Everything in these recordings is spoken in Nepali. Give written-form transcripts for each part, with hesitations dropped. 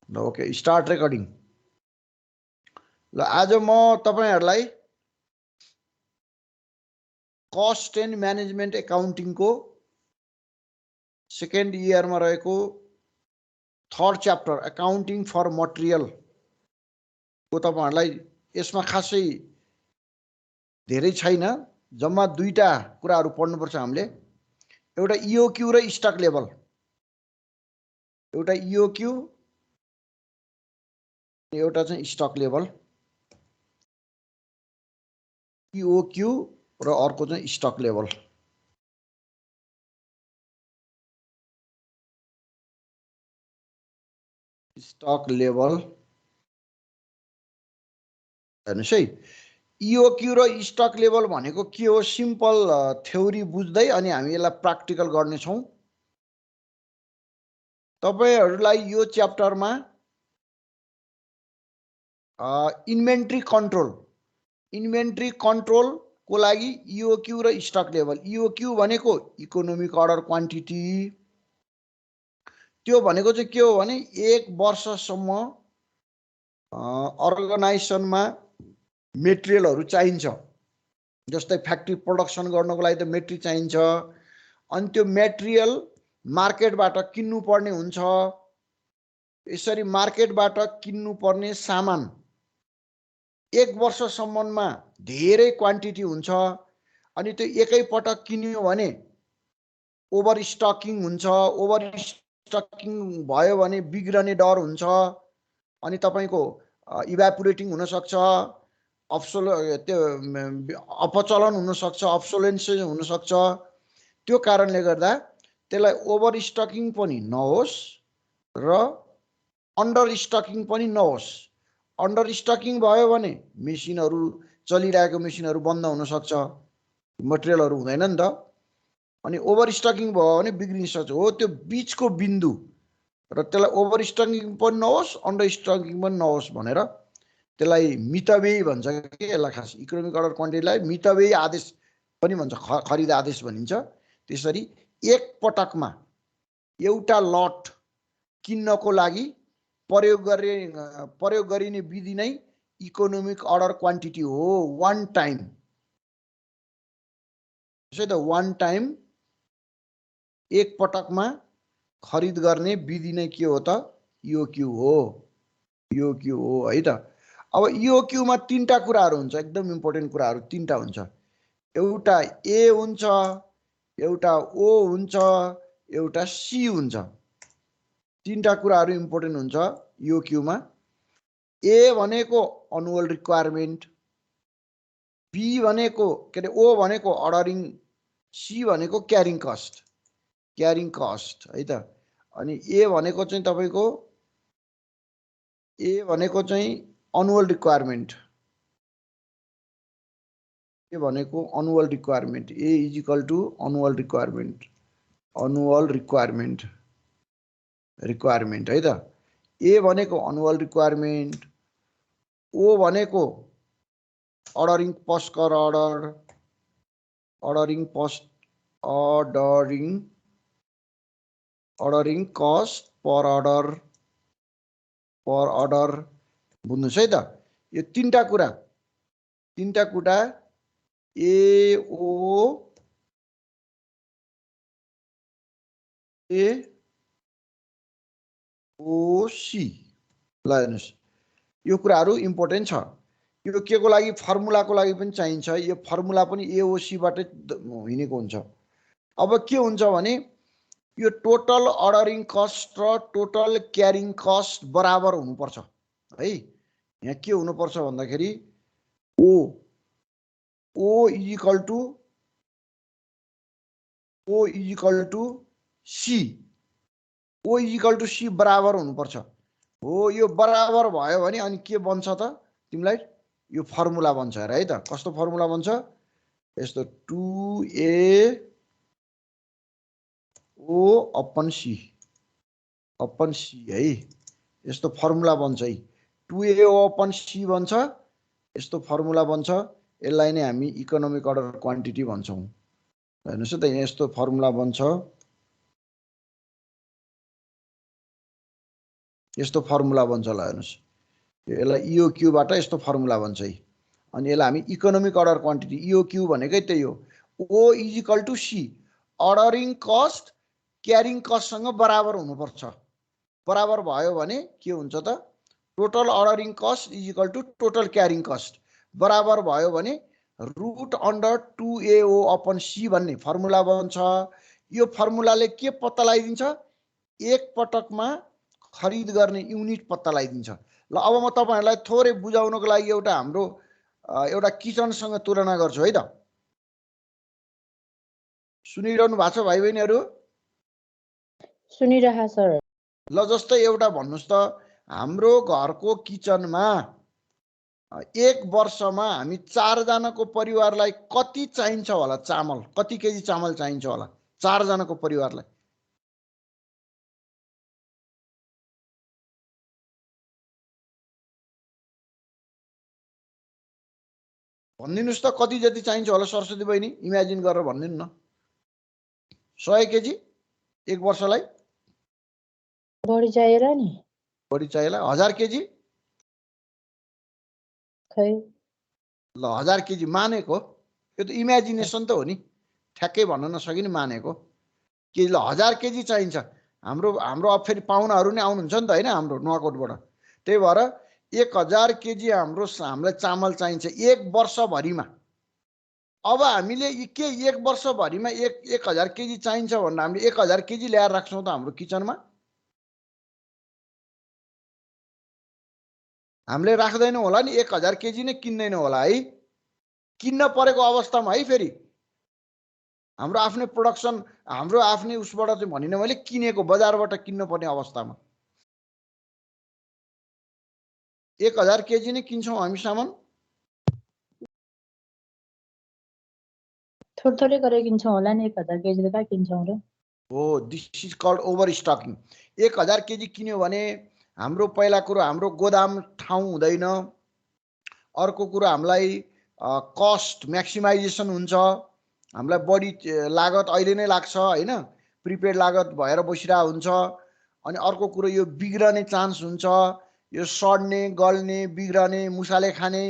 ल ओके स्टार्ट रेकर्डिङ। ल आज म तपाईहरुलाई कस्ट एन्ड म्यानेजमेन्ट एकाउन्टिङको सेकेन्ड इयरमा रहेको third chapter accounting for material को तपाईहरुलाई यसमा खासै धेरै छैन, जम्मा दुईटा कुराहरु पढ्नुपर्छ हामीले। एउटा इओक्यू र स्टक लेभल। एउटा इओक्यू एउटा चाहिँ स्टक लेभल। इओक्यू र अर्को चाहिँ स्टक लेभल। स्टक लेभल हेर्नुस् है। इओक्यू र स्टक लेभल भनेको के हो? सिम्पल थ्योरी बुझ्दै अनि हामी यसलाई प्र्याक्टिकल गर्ने छौं। तपाईहरुलाई यो च्याप्टरमा इन्भेन्ट्री कन्ट्रोल को लागि इओक्यू र स्टक लेभल। इओक्यू भनेको इकोनोमिक अर्डर क्वान्टिटी। त्यो भनेको चाहिँ के हो भने एक वर्षसम्म अर्गनाइजेसनमा मेटेरियलहरु चाहिन्छ। जस्तै फ्याक्ट्री प्रोडक्सन गर्नको लागि त मेटेरियल चाहिन्छ, अनि त्यो मेटेरियल मार्केटबाट किन्नु पर्ने हुन्छ। यसरी मार्केटबाट किन्नु पर्ने सामान एक वर्षसम्ममा धेरै क्वान्टिटी हुन्छ, अनि त्यो एकै पटक किन्यो भने ओभर स्टकिङ हुन्छ। ओभर स्टकिङ भयो भने बिग्रने डर हुन्छ, अनि तपाईको इभ्यापोरेटिङ हुन सक्छ, अपचलन हुन सक्छ, अब्सोलेन्स हुन सक्छ। त्यो कारणले गर्दा त्यसलाई ओभर स्टकिङ पनि नहोस् र अन्डर स्टकिङ पनि नहोस्। अन्डर स्टकिङ भयो भने मेसिनहरु चलिरहेको मेसिनहरु बन्द हुन सक्छ, मटेरियलहरु हुँदैन नि त। अनि ओभर स्टकिङ भयो भने बिग्रिन सक्छ। हो त्यो बीचको बिन्दु र त्यसलाई ओभर स्टकिङ पनि नहोस् अन्डर स्टकिङ पनि नहोस् भनेर त्यसलाई मितव्ययी भन्छ के। यसलाई खास इकोनोमिक अर्डर क्वान्टिटीलाई मितव्ययी आदेश पनि भन्छ, खरिद आदेश भनिन्छ। त्यसरी एक पटकमा एउटा लट किन्नको लागि प्रयोग गरिने विधि नै इकोनोमिक अर्डर क्वान्टिटी हो। वान टाइम त्यसै त वान टाइम एक पटकमा खरिद गर्ने विधि नै के हो त? इओक्यू हो। इओक्यू हो है त। अब इओक्यू मा तीनटा कुराहरु हुन्छ, एकदम इम्पोर्टेन्ट कुराहरु तीनटा हुन्छ। एउटा ए हुन्छ, एउटा ओ हुन्छ, एउटा सी हुन्छ। तीनटा कुराहरु इम्पोर्टेन्ट हुन्छ इओक्यू मा। ए भनेको एनुअल रिक्वायरमेन्ट, बी भनेको के अरे ओ भनेको अर्डरिङ, सी भनेको क्यारिङ कस्ट है त। अनि ए भनेको चाहिँ तपाईको एनुअल रिक्वायरमेन्ट। ए भनेको annual requirement. A is equal to annual requirement है त। ए भनेको एनुअल रिक्वायरमेन्ट, ओ भनेको अर्डरिङ पोस्ट कर order, ordering cost per order बुझ्नुस् है त। यो तीनटा कुरा ए ओ सी। ल हेर्नुस् यो कुराहरु इम्पोर्टेन्ट छ। यो के को लागि? फर्मुलाको लागि पनि चाहिन्छ। यो फर्मुला पनि एओसी बाटै हिँडेको हुन्छ। अब के हुन्छ भने यो टोटल अर्डरिङ कस्ट र टोटल क्यारिङ कस्ट बराबर हुनुपर्छ है। यहाँ के हुनुपर्छ भन्दाखेरि O is equal to C. O is equal to C बराबर हुनुपर्छ। हो यो बराबर भयो भने अनि के बन्छ त? तिमीलाई यो फर्मुला बन्छ हेर है त। कस्तो फर्मुला बन्छ? यस्तो 2A ओ अपन सी है। यस्तो फर्मुला बन्छ है। 2A ओ अपन सी बन्छ। यस्तो फर्मुला बन्छ। यसलाई नै हामी इकोनोमिक अर्डर क्वान्टिटी भन्छौं। हेर्नुस् त यस्तो फर्मुला बन्छ। यस्तो फर्मुला बन्छ ल हेर्नुस् यसलाई इओक्यूबाट यस्तो फर्मुला बन्छ है अनि यसलाई हामी इकोनोमिक अर्डर क्वान्टिटी इओक्यू भनेकै त्यही हो O is equal to C ordering cost carrying कस्टसँग बराबर हुनुपर्छ बराबर भयो भने के हुन्छ त total ordering cost is equal to total carrying cost बराबर भयो भने root under 2AO upon C भन्ने फर्मुला बन्छ यो फर्मुलाले के पत्ता लगाइदिन्छ एक पटकमा खरिद गर्ने युनिट पत्ता लगाइदिन्छ ल अब म तपाईहरुलाई थोरै बुझाउनको लागि एउटा हाम्रो एउटा किचनसँग तुलना गर्छु है त सुनिरहनु भएको छ भाइ बहिनीहरु सुनिरहा सर ल जस्तै एउटा भन्नुस् त हाम्रो घरको किचनमा एक वर्षमा हामी 4 जनाको परिवारलाई कति चाहिन्छ होला चामल कति केजी चामल चाहिन्छ होला 4 जनाको परिवारलाई भन्दिनुस् त कति जति चाहिन्छ होला सरस्वती बहिनी इमेजिन गरेर भन्दिनु न 100 केजी एक वर्षलाई बढी चाहिएर नि बढी चाहिएला 1000 केजी खै ल 1000 केजी मानेको यो त इमेजिनेसन त हो नि ठ्याक्कै भन्न नसकिने मानेको कि ल 1000 केजी चाहिन्छ हाम्रो हाम्रो अब फेरि पाहुनाहरू नै आउनुहुन्छ नि त हैन हाम्रो नुवाकोटबाट त्यही भएर 1000 केजी हामीलाई चामल चाहिन्छ एक वर्षभरिमा अब हामीले के एक वर्षभरिमा 1000 केजी चाहिन्छ भन्दा हामीले 1000 केजी ल्याएर राख्छौं त हाम्रो किचनमा हामीले राख्दैनौं होला नि 1000 केजी नै किन्दैनौं होला है किन्न परेको अवस्थामा है फेरि हाम्रो आफ्नै प्रोडक्सन हाम्रो आफ्नै उसबाट चाहिँ भनिन मैले किनेको बजारबाट किन्न पर्ने अवस्थामा 1000 केजी नै किन्छौं हामी सामान थोरै गरेर किन्छौं होला नि 1000 केजी त कहाँ किन्छौं र हो this is called over stocking 1000 KG किन्यो भने हाम्रो पहिला कुरो हाम्रो गोदाम ठाउँ हुँदैन अर्को कुरो हामीलाई कस्ट म्याक्सिमाइजेसन हुन्छ हामीलाई बढी लागत अहिले नै लाग्छ हैन प्रिपेड लागत भएर बसिरा हुन्छ अनि अर्को कुरो यो बिग्रने चान्स हुन्छ यो सड्ने गल्ने बिग्रने मुसाले खाने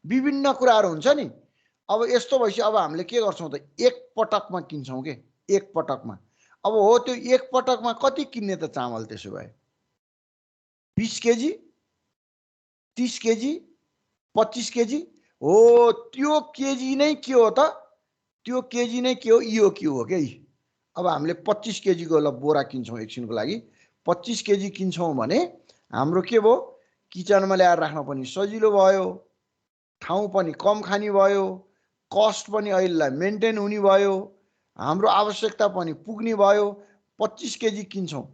विभिन्न कुराहरू हुन्छ नि अब यस्तो भएपछि अब हामीले के गर्छौं त एक पटकमा किन्छौं के एक पटकमा अब हो त्यो एक पटकमा कति किन्ने त चामल त्यसो भए 20 केजी 30 केजी 25 केजी हो त्यो केजी नै के हो त त्यो केजी नै के हो इओक्यू हो के अब हामीले 25 केजी को बोरा किन्छौं एकछिनको लागि 25 केजी किन्छौं भने हाम्रो के भयो किचनमा ल्याएर राख्न पनि सजिलो भयो ठाउँ पनि कम खानी भयो कस्ट पनि अहिलेलाई मेन्टेन हुने भयो हाम्रो आवश्यकता पनि पुग्ने भयो 25 केजी किन्छौं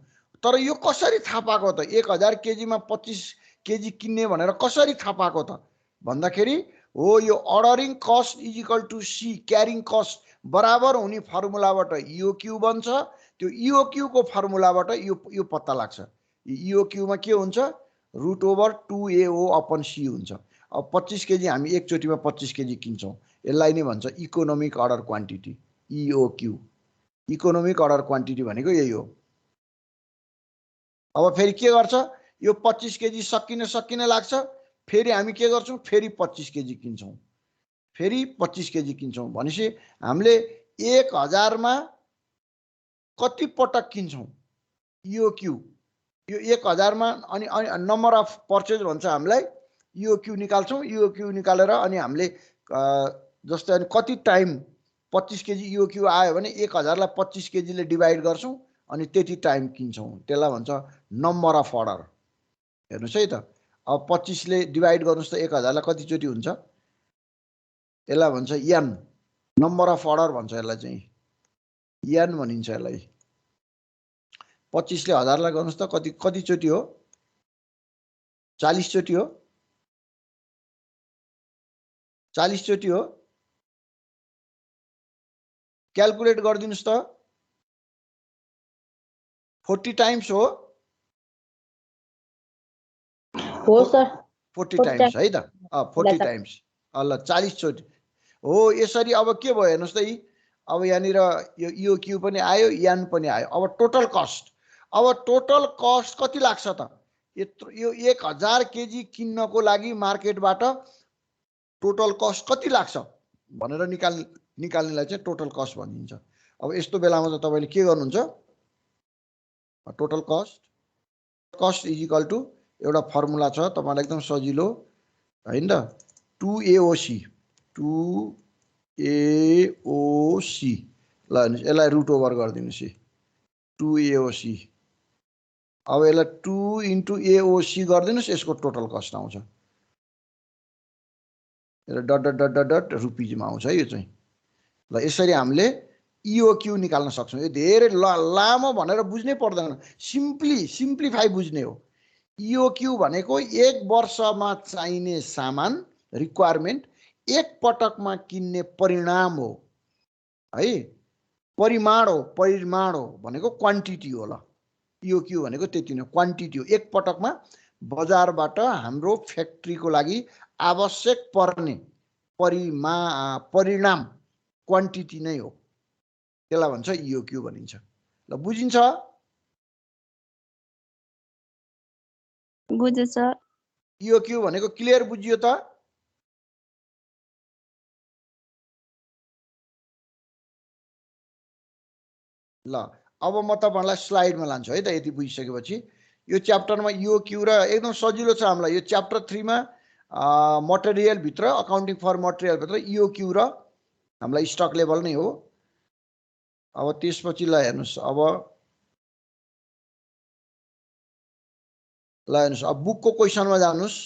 तर यो कसरी थाहा पाको त 1000 केजी मा 25 केजी किन्ने भनेर कसरी थाहा पाको त भन्दाखेरि हो यो ordering cost is equal to C carrying cost बराबर हुने फर्मुलाबाट इओक्यू बन्छ त्यो इओक्यू को फर्मुलाबाट यो पत्ता लाग्छ इओक्यू मा के हुन्छ root over 2AO upon C हुन्छ अब 25 केजी हामी एकचोटीमा 25 केजी किन्छौं यसलाई नै भन्छ economic order quantity EOQ economic order quantity भनेको यही हो अब फेरि के गर्छ यो 25 केजी सकिन लाग्छ फेरि हामी के गर्छौं फेरि 25 केजी किन्छौं फेरि 25 केजी किन्छौं भनेपछि हामीले 1000 मा कति पटक किन्छौं इओक्यू यो 1000 मा अनि नम्बर अफ पर्चेज भन्छ हामीलाई इओक्यू निकाल्छौं इओक्यू निकालेर अनि हामीले जस्तै अनि कति टाइम 25 केजी इओक्यू आयो भने 1000 लाई 25 केजी ले डिवाइड गर्छौं अनि त्यति टाइम किन्छौं त्यसलाई भन्छ नम्बर अफ अर्डर हेर्नुस् है त अब 25 ले डिवाइड गर्नुस् त 1000 लाई कति चोटी हुन्छ यसलाई भन्छ एन नम्बर अफ अर्डर भन्छ यसलाई चाहिँ एन भनिन्छ यसलाई 25 ले 1000 लाई गर्नुस् त कति चोटी हो 40 चोटी हो 40 चोटी हो क्याल्कुलेट गरिदिनुस् त 40 टाइम्स हो सर 40 टाइम्स है त 40 टाइम्स ल 40 चोटी हो यसरी अब के भयो हेर्नुस् त अब यहाँनिर यो इओक्यू पनि आयो एन पनि आयो अब टोटल कस्ट कति लाग्छ त यत्रो यो 1000 केजी किन्नको लागि मार्केटबाट टोटल कस्ट कति लाग्छ भनेर निकाल्नेलाई चाहिँ टोटल कस्ट भनिन्छ। अब यस्तो बेलामा त तपाईले के गर्नुहुन्छ, total cost is equal to एउटा फर्मुला छ तपाईलाई एकदम सजिलो हैन त, 2AOC 2AOC ल यसलाई रुट ओभर गरिदिनुस् 2AOC। अब यसलाई 2 इन्टु AOC गरिदिनुस्, यसको टोटल कस्ट आउँछ। Dot dot dot dot dot रुपिजमा आउँछ है यो चाहिँ। ल यसरी हामीले EOQ निकाल्न सक्छौँ। यो धेरै लामो भनेर बुझ्नै पर्दैन, सिम्प्लिफाई बुझ्ने हो। EOQ भनेको एक वर्षमा चाहिने सामान रिक्वायरमेन्ट एक पटकमा किन्ने परिणाम हो है, परिमाण हो भनेको क्वान्टिटी हो। ल EOQ भनेको त्यति नै, क्वान्टिटी हो। एक पटकमा बजारबाट हाम्रो फ्याक्ट्रीको लागि आवश्यक पर्ने परिणाम क्वान्टिटी नै हो, त्यसलाई भन्छ EOQ भनिन्छ। ल बुझिन्छ? बुझ्यो सर। EOQ भनेको क्लियर बुझियो त? ल अब म तपाईहरुलाई स्लाइडमा लान्छु है त। यति बुझिसकेपछि यो च्याप्टरमा EOQ र एकदम सजिलो छ हामीलाई। यो च्याप्टर 3 मा मटेरियल भित्र, अकाउन्टिङ फर मटेरियल भित्र EOQ र हामीलाई स्टक लेभल नै हो। अब त्यसपछि ल हेर्नुस्, अब ल हेर्नुस्, अब बुकको क्वेशनमा जानुस्।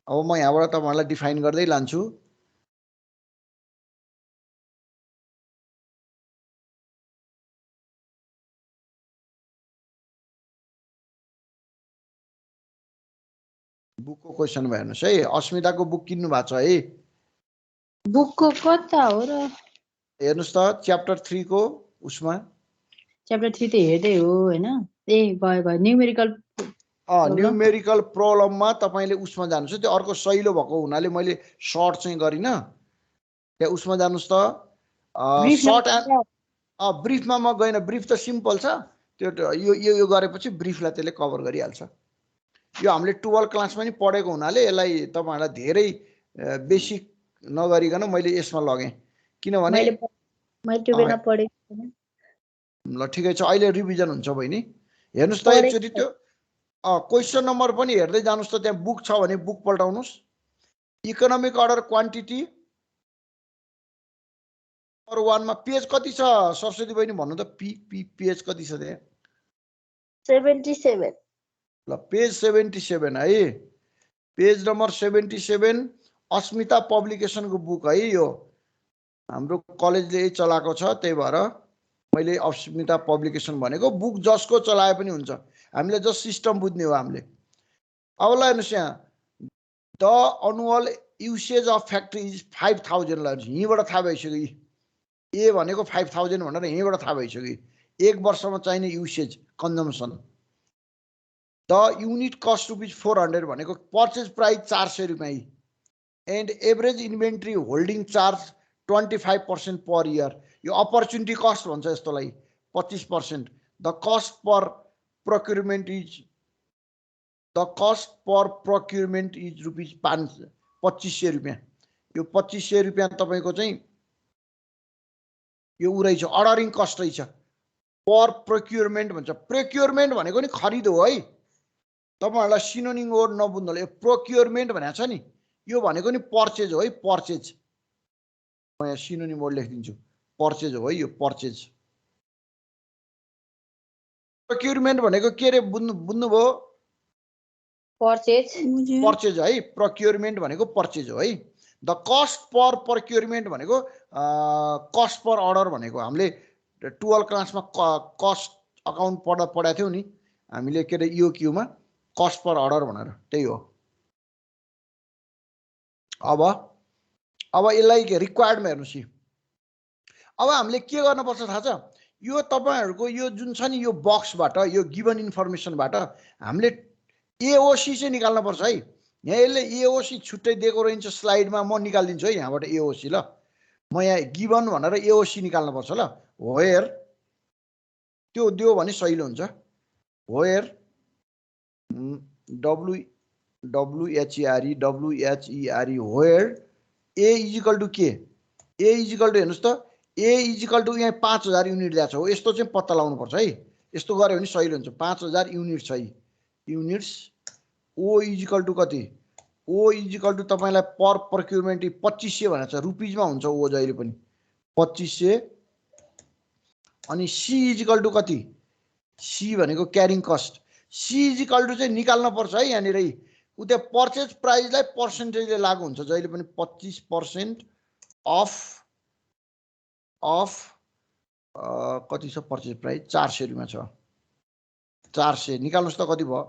अब म यहाँबाट तपाईहरुलाई डिफाइन गर्दै लान्छु। बुकको क्वेशनमा हेर्नुस् है। अस्मिताको बुक किन्नु भएको छ है? बुकको कता हो र? हेर्नुस् त च्याप्टर 3 को उसमा, च्याप्टर 3 त हेर्दै हो हैन? ए भयो न्यूमेरिकल न्यूमेरिकल प्रब्लममा तपाईले उसमा जानुस्। त्यो अर्को सहिलो भएको हुनाले मैले सर्ट चाहिँ गरिन। त्यहाँ उसमा जानुस् त। सर्ट एन्ड ब्रिफमा म गएन, ब्रिफ त सिम्पल छ। त्यो यो गरेपछि ब्रिफलाई त्यसले कभर गरिहाल्छ। यो हामीले 12 क्लासमा नि पढेको हुनाले यसलाई तपाईहरुलाई धेरै बेसिक नगरिकन मैले यसमा लगेँ, किनभने मैले ट्युबेमा पढेको छैन। ल ठिकै छ, अहिले रिभिजन हुन्छ बहिनी। हेर्नुस् त एकचोटि त्यो क्वेशन नम्बर पनि हेर्दै जानुस् त। त्यहाँ बुक छ भने बुक पल्टाउनुस्। इकोनोमिक अर्डर क्वान्टिटी नम्बर 1 मा पेज कति छ सरस्वती बहिनी भन्नु त? पेज कति छ त्यहाँ? 77। ल पेज 77 है। पेज नम्बर 77 अस्मिता पब्लिकेसनको बुक है। यो हाम्रो कलेजले यही चलाएको छ, त्यही भएर मैले अस्मिता पब्लिकेसन भनेको। बुक जसको चलाए पनि हुन्छ, हामीले जस्ट सिस्टम बुझ्ने हो हामीले। अब ल हेर्नुस्, यहाँ the annual usage of factory is 5000। ल यहीँबाट थाहा भइसक्यो, ए भनेको 5000 भनेर यहीँबाट थाहा भइसक्यो। एक वर्षमा चाहिने usage consumption. The unit cost rupees 400 भनेको पर्चेज प्राइस 400 रुपियाँ and average inventory holding charge 25% per year. यो अपर्च्युनिटी कस्ट भन्छ यस्तोलाई, 25%। The cost per procurement is rupees 2500 रुपियाँ। यो 2500 रुपियाँ तपाईको चाहिँ यो उ रहेछ, अर्डरिङ कस्ट रहेछ। पर प्रोक्युरमेन्ट भन्छ। प्रोक्युरमेन्ट भनेको नि खरिद हो है। तपाईहरुलाई सिनोनिम वर्ड नबुझ्नु होला। यो प्रोक्युरमेन्ट भनेको छ नि, यो भनेको नि पर्चेज हो है, पर्चेज। म यहाँ सिनोनिम वर्ड लेखिदिन्छु, पर्चेज हो है यो, पर्चेज। प्रोक्युरमेन्ट भनेको के रे बुझ्नुभयो? पर्चेज है। प्रोक्युरमेन्ट भनेको पर्चेज हो है। द कस्ट पर प्रोक्युरमेन्ट भनेको कस्ट पर अर्डर भनेको। हामीले 12 क्लासमा कस्ट अकाउन्ट पढाएको थियौँ नि हामीले, के अरे EOQ मा कस्ट पर अर्डर भनेर, त्यही हो। अब यसलाई रिक्वायर्डमा हेर्नुस्। अब हामीले के गर्नुपर्छ थाहा छ? यो तपाईहरुको यो जुन छ नि, यो बक्सबाट, यो गिभन इन्फर्मेसनबाट हामीले AOC चाहिँ निकाल्न पर्छ है। यहाँ यसले AOC छुट्टै दिएको रहन्छ स्लाइडमा, म निकाल्दिन्छु है यहाँबाट AOC। ल म यहाँ गिभन भनेर AOC निकाल्न पर्छ। ल वेयर त्यो दियो भने सहिलो हुन्छ। Where WHERE where A equal to K A equal to हेर्नुहोस् त ए इजिकल टु यहाँ 5000 युनिट दिएको छ हो यस्तो चाहिँ पत्ता लगाउनु पर्छ है यस्तो गऱ्यो भने सही हुन्छ 5000 युनिट छ युनिट्स ओ इजिकल टु कति ओ इजिकल टु तपाईँलाई पर प्रोक्युरमेन्ट 2500 भनेको छ रुपिजमा हुन्छ ओ जहिले पनि 2500 अनि सी इजिकल टु कति सी भनेको carrying cost C equal to चाहिँ निकाल्न पर्छ है यहाँनिर उ त्यो पर्चेज प्राइसलाई पर्सेन्टेजले लागु हुन्छ जहिले पनि 25% अफ कति छ पर्चेज प्राइस 400 रुपियाँ छ 400 निकाल्नुहोस् त कति भयो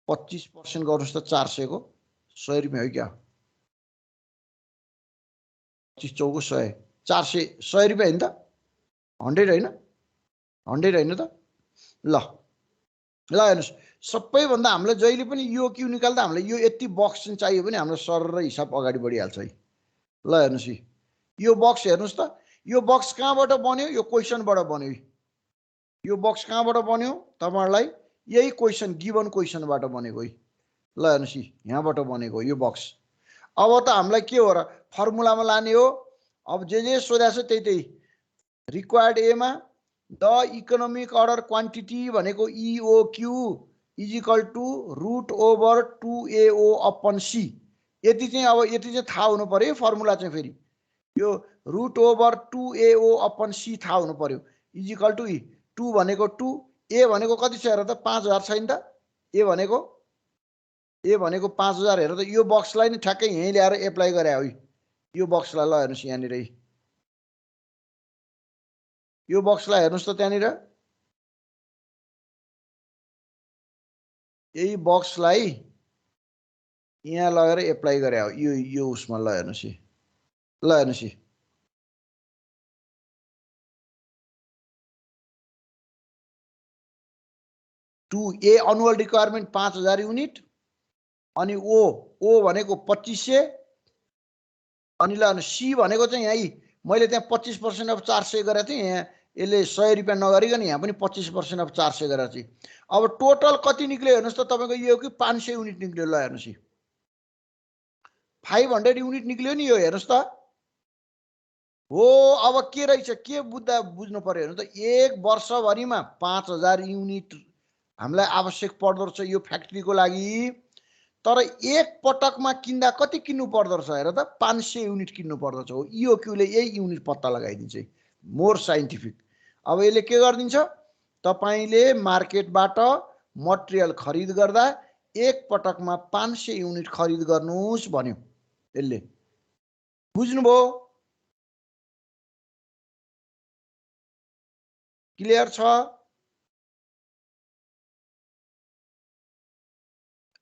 25% गर्नुहोस् त 400 को 100 रुपियाँ हो क्या 25 चौको 100 400 100 रुपियाँ होइन त 100 होइन 100 होइन त ल हेर्नुहोस् सबैभन्दा हामीलाई जहिले पनि यो क्यू निकाल्दा हामीलाई यो यति बक्स चाहिँ चाहियो भने हाम्रो सर र हिसाब अगाडि बढिहाल्छ है ल हेर्नुहोस् यो बक्स हेर्नुहोस् त यो बक्स कहाँबाट बन्यो यो क्वेसनबाट बन्यो यो बक्स कहाँबाट बन्यो तपाईहरुलाई यही क्वेसन गिवन क्वेसनबाट बनेको है ल हेर्नुहोस् यहाँबाट बनेको यो बक्स अब त हामीलाई के हो र फर्मुलामा लाने हो अब जे सोधेको छ त्यही रिक्वायर्ड ए मा द इकोनोमिक अर्डर क्वान्टिटी भनेको EOQ is equal to root over 2AO upon C यति चाहिँ थाहा हुनु पर्यो फर्मुला चाहिँ फेरि यो root over 2AO upon C थाहा हुनु पर्यो इज इक्वल टु 2 भनेको 2 ए भनेको कति छ हेर त 5000 छैन त ए भनेको 5000 हेर त यो बक्सलाई नि ठ्याक्कै यही ल्याएर एप्लाई गरे हो यो बक्सलाई ल हेर्नुस् यहाँनिर यो बक्सलाई हेर्नुस् त त्यहाँनिर यही बक्सलाई यहाँ लगेर एप्लाई गरे हो यो उसमा ल हेर्नुस् ल हेर्नुस् 2A एनुअल रिक्वायरमेन्ट 5000 युनिट अनि ओ भनेको 2500 अनि ल सी भनेको चाहिँ यही मैले त्यहाँ 25% अफ 400 गरेको थिएँ यहाँ यसले 100 रुपियाँ नगरिकन यहाँ पनि 25% अफ 400 गरेको थिएँ अब टोटल कति निक्ल्यो हेर्नुस् त तपाईको यो कि 500 युनिट निक्ल्यो ल हेर्नुस् 500 युनिट निक्ल्यो नि यो हेर्नुस् त हो अब के रहेछ के बुझ्नु पर्यो हेर्नु त एक वर्षभरिमा 5000 युनिट हामीलाई आवश्यक पर्दो रहेछ यो फ्याक्ट्रीको लागि तर एक पटकमा किन्दा कति किन्नु पर्दो रहेछ हेर त 500 युनिट किन्नु पर्दो छ हो EOQ ले यही युनिट पत्ता लगाइदिन्छ मोर साइन्टिफिक अब यसले के गर्दिन्छ तपाईले मार्केटबाट मटेरियल खरिद गर्दा एक पटकमा 500 युनिट खरिद गर्नुस् भन्यो यसले बुझ्नुभयो क्लियर छ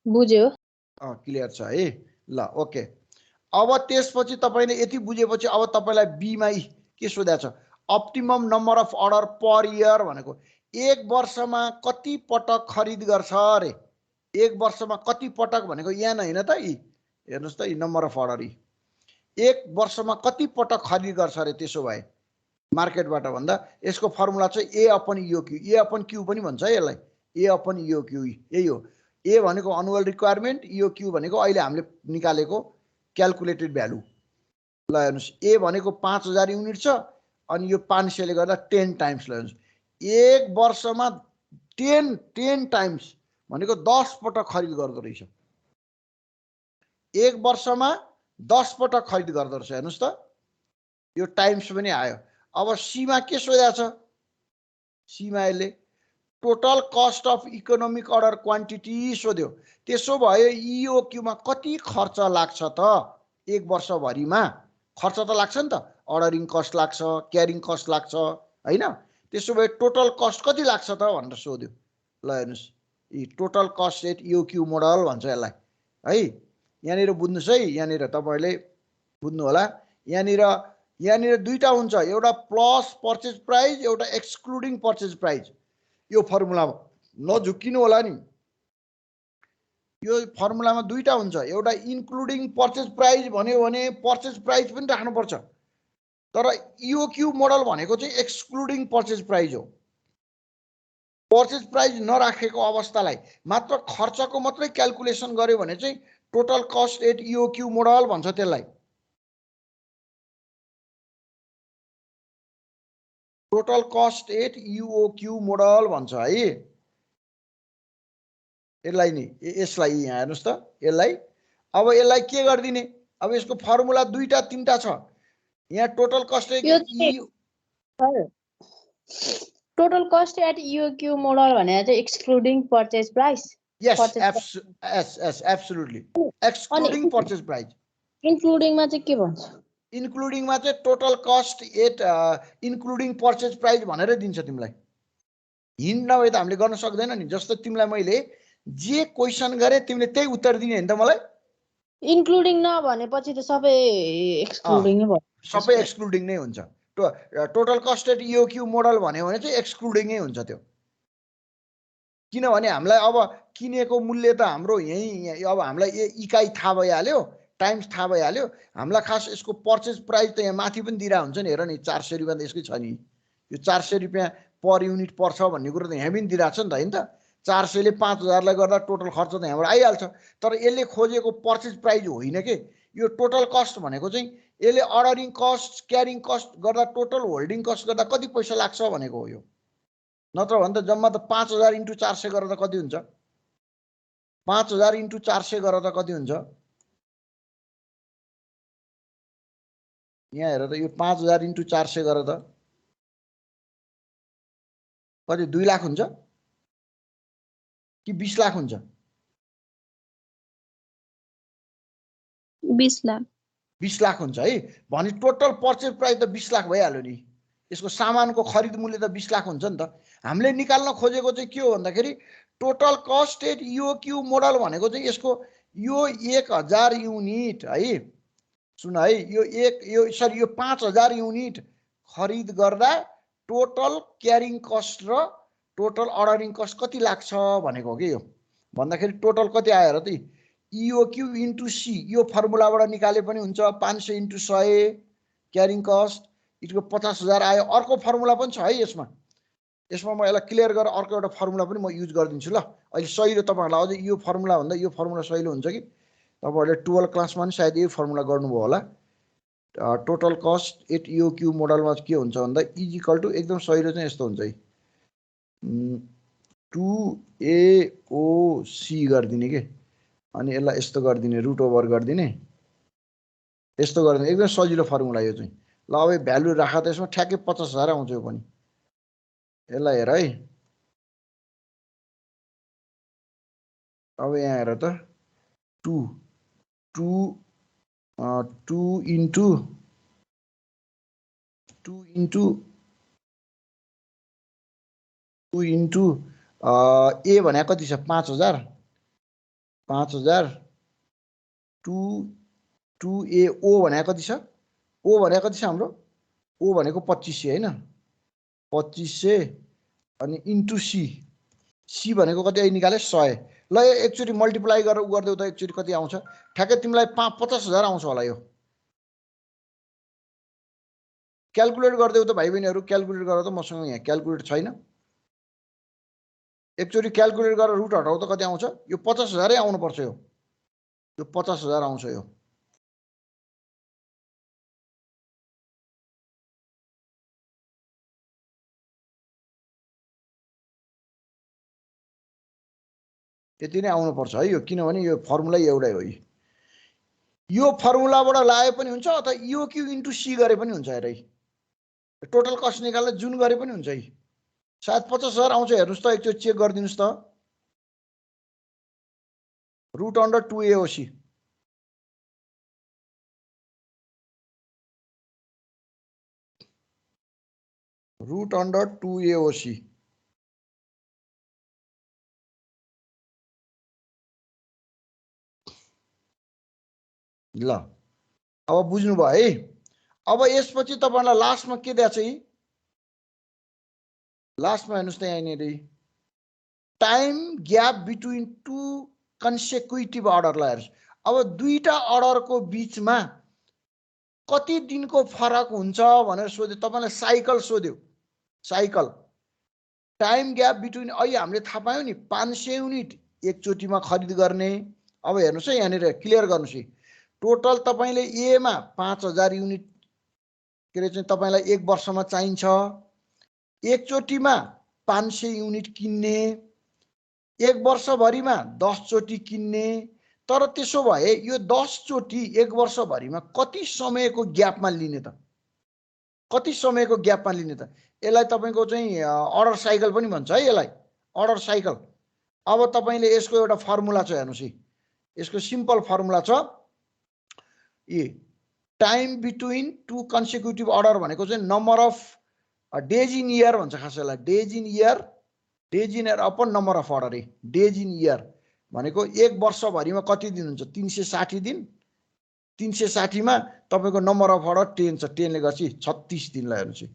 बुझ्यो क्लियर छ है ल ओके अब त्यसपछि तपाईले यति बुझेपछि अब तपाईलाई बी मा के सोधेको छ optimum number of order per year भनेको एक वर्षमा कति पटक खरिद गर्छ रे एक वर्षमा कति पटक भनेको यहाँ हैन त हेर्नुस् त नम्बर अफ अर्डर एक वर्षमा कति पटक खरिद गर्छ रे त्यसो भए मार्केटबाट भन्दा यसको फर्मुला चाहिँ ए अपन क्यू पनि भन्छ यसलाई ए अपन EOQ यही हो ए भनेको एनुअल रिक्वायरमेन्ट EOQ भनेको अहिले हामीले निकालेको क्याल्कुलेटेड भ्यालु ल हेर्नुस् ए भनेको 5000 युनिट छ अनि यो 500 ले गर्दा 10 टाइम्स ल हेर्नुस् एक वर्षमा 10 टाइम्स भनेको 10 पटक खरिद गर्दो रहेछ एक वर्षमा 10 पटक खरिद गर्दो रहेछ हेर्नुस् त यो टाइम्स पनि आयो अब सीमा के सोधेको छ सीमा यसले total cost of economic order quantity सोध्यो त्यसो भए EOQ मा कति खर्च लाग्छ त एक वर्षभरिमा खर्च त लाग्छ नि त अर्डरिङ कस्ट लाग्छ क्यारिङ कस्ट लाग्छ हैन त्यसो भए टोटल कस्ट कति लाग्छ त भनेर सोध्यो ल हेर्नुस् total cost at EOQ model भन्छ यसलाई है यहाँनिर बुझ्नुस् है यहाँनिर तपाईहरुले बुझ्नु होला यहाँनिर दुईटा हुन्छ एउटा प्लस पर्चेज प्राइस एउटा एक्सक्लुडिङ पर्चेज प्राइस यो फर्मुलामा नझुक्किनु होला नि यो फर्मुलामा दुईटा हुन्छ एउटा इन्क्लुडिङ पर्चेज प्राइस भन्यो भने पर्चेज प्राइस पनि राख्नु पर्छ तर EOQ मोडल भनेको चाहिँ एक्सक्लुडिङ पर्चेज प्राइस हो पर्चेज प्राइस नराखेको अवस्थालाई मात्र खर्चको मात्रै क्याल्कुलेसन गर्यो भने चाहिँ total cost at EOQ model भन्छ त्यसलाई। Total cost at EOQ model भन्छ है। यसलाई नि यसलाई यहाँ हेर्नुस् त यसलाई। अब यसलाई के गर्दिने, अब यसको फर्मुला दुईटा तीनटा छ। यहाँ total cost total cost at EOQ model भनेर चाहिँ excluding purchase price. Yes absolutely excluding purchase price. इन्क्लुडिङमा चाहिँ के भन्छ? इन्क्लुडिङमा चाहिँ total cost at including purchase price भनेर दिन्छ तिमीलाई। हिन्ट नभए त हामीले गर्न सक्दैन नि। जस्तो तिमीलाई मैले जे क्वेसन गरे तिमीले त्यही उत्तर दिने हैन त मलाई। इन्क्लुडिङ नभनेपछि त सबै एक्सक्लुडिङ नै भयो। सबै एक्सक्लुडिङ नै हुन्छ। Total cost at EOQ model भन्यो भने चाहिँ एक्सक्लुडिङ नै हुन्छ त्यो। किनभने हामीलाई अब किनेको मूल्य त हाम्रो यही, अब हामीलाई इकाइ थाहा भइहाल्यो, टाइम्स थाहा भइहाल्यो। हामीलाई खास यसको पर्चेज प्राइस त यहाँ माथि पनि दिइरहेको हुन्छ नि। हेर नि 400 रुपियाँ त यसकै छ नि। यो 400 रुपियाँ पर युनिट पर्छ भन्ने कुरो त यहाँ पनि दिइरहेको छ नि त हैन त। 400 ले 5000 लाई गर्दा टोटल खर्च त यहाँबाट आइहाल्छ। तर यसले खोजेको पर्चेज प्राइस होइन के। यो टोटल कस्ट भनेको चाहिँ यसले अर्डरिङ कस्ट क्यारिङ कस्ट गर्दा टोटल होल्डिङ कस्ट गर्दा कति पैसा लाग्छ भनेको हो यो। नत्र भने त जम्मा त 5000 × 400 गरेर त कति हुन्छ? 5000 × 400 गरेर त कति हुन्छ? यहाँ हेर त यो 5000 × 400 गरेर त कति 2 लाख हुन्छ कि 20 लाख हुन्छ? 20 लाख। 20 लाख हुन्छ है। भने टोटल पर्चेज प्राइस त 20 लाख भइहाल्यो नि। यसको सामानको खरिद मूल्य त 20 लाख हुन्छ नि त। हामीले निकाल्न खोजेको चाहिँ के हो भन्दाखेरि total cost at EOQ model भनेको चाहिँ यसको यो 1000 युनिट है। सुन है, यो 5000 युनिट खरिद गर्दा टोटल क्यारिङ कस्ट र टोटल अर्डरिङ कस्ट कति लाग्छ भनेको हो कि यो। भन्दाखेरि टोटल कति आयो र त इओक्यू × सी। यो फर्मुलाबाट निकाले पनि हुन्छ। 500 × 100 क्यारिङ कस्ट यसको 50000 आयो। अर्को फर्मुला पनि छ है यसमा। यसमा म यसलाई क्लियर गरेर अर्को एउटा फर्मुला पनि म युज गरिदिन्छु ल। अहिले सहिलो तपाईहरुलाई अझै यो फर्मुला भन्दा यो फर्मुला सहिलो हुन्छ कि। तपाईहरुले 12 क्लासमा पनि सायद यही फर्मुला गर्नुभयो होला। टोटल कस्ट एट इओक्यू मोडलमा के हुन्छ भन्दा इक्वल टु एकदम सहिलो चाहिँ यस्तो हुन्छ है 2AOC गरिदिने के। अनि यसलाई यस्तो गरिदिने रुट ओभर गरिदिने, यस्तो गरिदिने। एकदम सजिलो फर्मुला यो चाहिँ। ल अब भ्यालु राख त यसमा ठ्याक्कै 50000 आउँछ यो पनि। यसलाई हेर है। अब यहाँ हेर त 2 इन्टु ए भने कति छ? 5000 2AO भने कति छ? ओ भने कति छ हाम्रो? ओ भनेको 2500 हैन? 2500 अनि इन्टु सी भनेको कति आई निकाले? 100। ल एकचोटी मल्टिप्लाई गरेर उ गर्देऊ त एकचोटी कति आउँछ? ठ्याक्कै तिमीलाई 50000 आउँछ होला यो। क्याल्कुलेट गर्देऊ त भाइ बहिनीहरु। क्याल्कुलेट गर त। मसँग यहाँ क्याल्कुलेटर छैन। एकचोटी क्याल्कुलेट गरेर रुट हटाऊ त कति आउँछ? यो 50000 नै आउनु पर्छ यो। यो 50000 आउँछ यो। यति नै आउनु पर्छ है यो। किनभने यो फर्मुला एउटै हो। यो फर्मुलाबाट लाए पनि हुन्छ अथवा इओक्यू × सी गरे पनि हुन्छ हेरै। टोटल कस्ट निकाल्दा जुन गरे पनि हुन्छ है। सायद 50000 आउँछ। हेर्नुस् त एकचोटी चेक गरिदिनुस् त। Root under 2AOC। Root under 2AOC। ल अब बुझ्नु भयो है। अब यसपछि तपाईहरुलाई लास्टमा के दिएको छ? लास्टमा हेर्नुस् त यहाँनिर टाइम ग्याप बिट्विन टु कन्सेक्युटिभ अर्डरलाई हेर्नुस्। अब दुईटा अर्डरको बीचमा कति दिनको फरक हुन्छ भनेर सोध्यो। तपाईलाई साइकल सोध्यो। साइकल टाइम ग्याप बिट्विन अहिले हामीले थाहा पायौँ नि 500 युनिट एकचोटिमा खरिद गर्ने। अब हेर्नुहोस् है यहाँनिर क्लियर गर्नुहोस् है टोटल तपाईँले एमा 5000 युनिट के अरे चाहिँ तपाईँलाई एक वर्षमा चाहिन्छ। एकचोटिमा 500 युनिट किन्ने, एक वर्षभरिमा 10 चोटि किन्ने। तर त्यसो भए यो 10 चोटि एक वर्षभरिमा कति समयको ग्यापमा लिने त? कति समयको ग्यापमा लिने त? यसलाई तपाईँको चाहिँ अर्डर साइकल पनि भन्छ है यसलाई, अर्डर साइकल। अब तपाईँले यसको एउटा फर्मुला छ हेर्नुहोस् है, यसको सिम्पल फर्मुला छ a time between two consecutive order भनेको चाहिँ number of days in year भन्छ खास यसलाई, days in year, days in year upon number of order है। डेज इन इयर भनेको एक वर्षभरिमा कति दिन हुन्छ? 360 दिन। 360 मा तपाईँको नम्बर अफ अर्डर 10 छ, 10 ले गर्छ 36 दिनलाई हेर्नुहोस्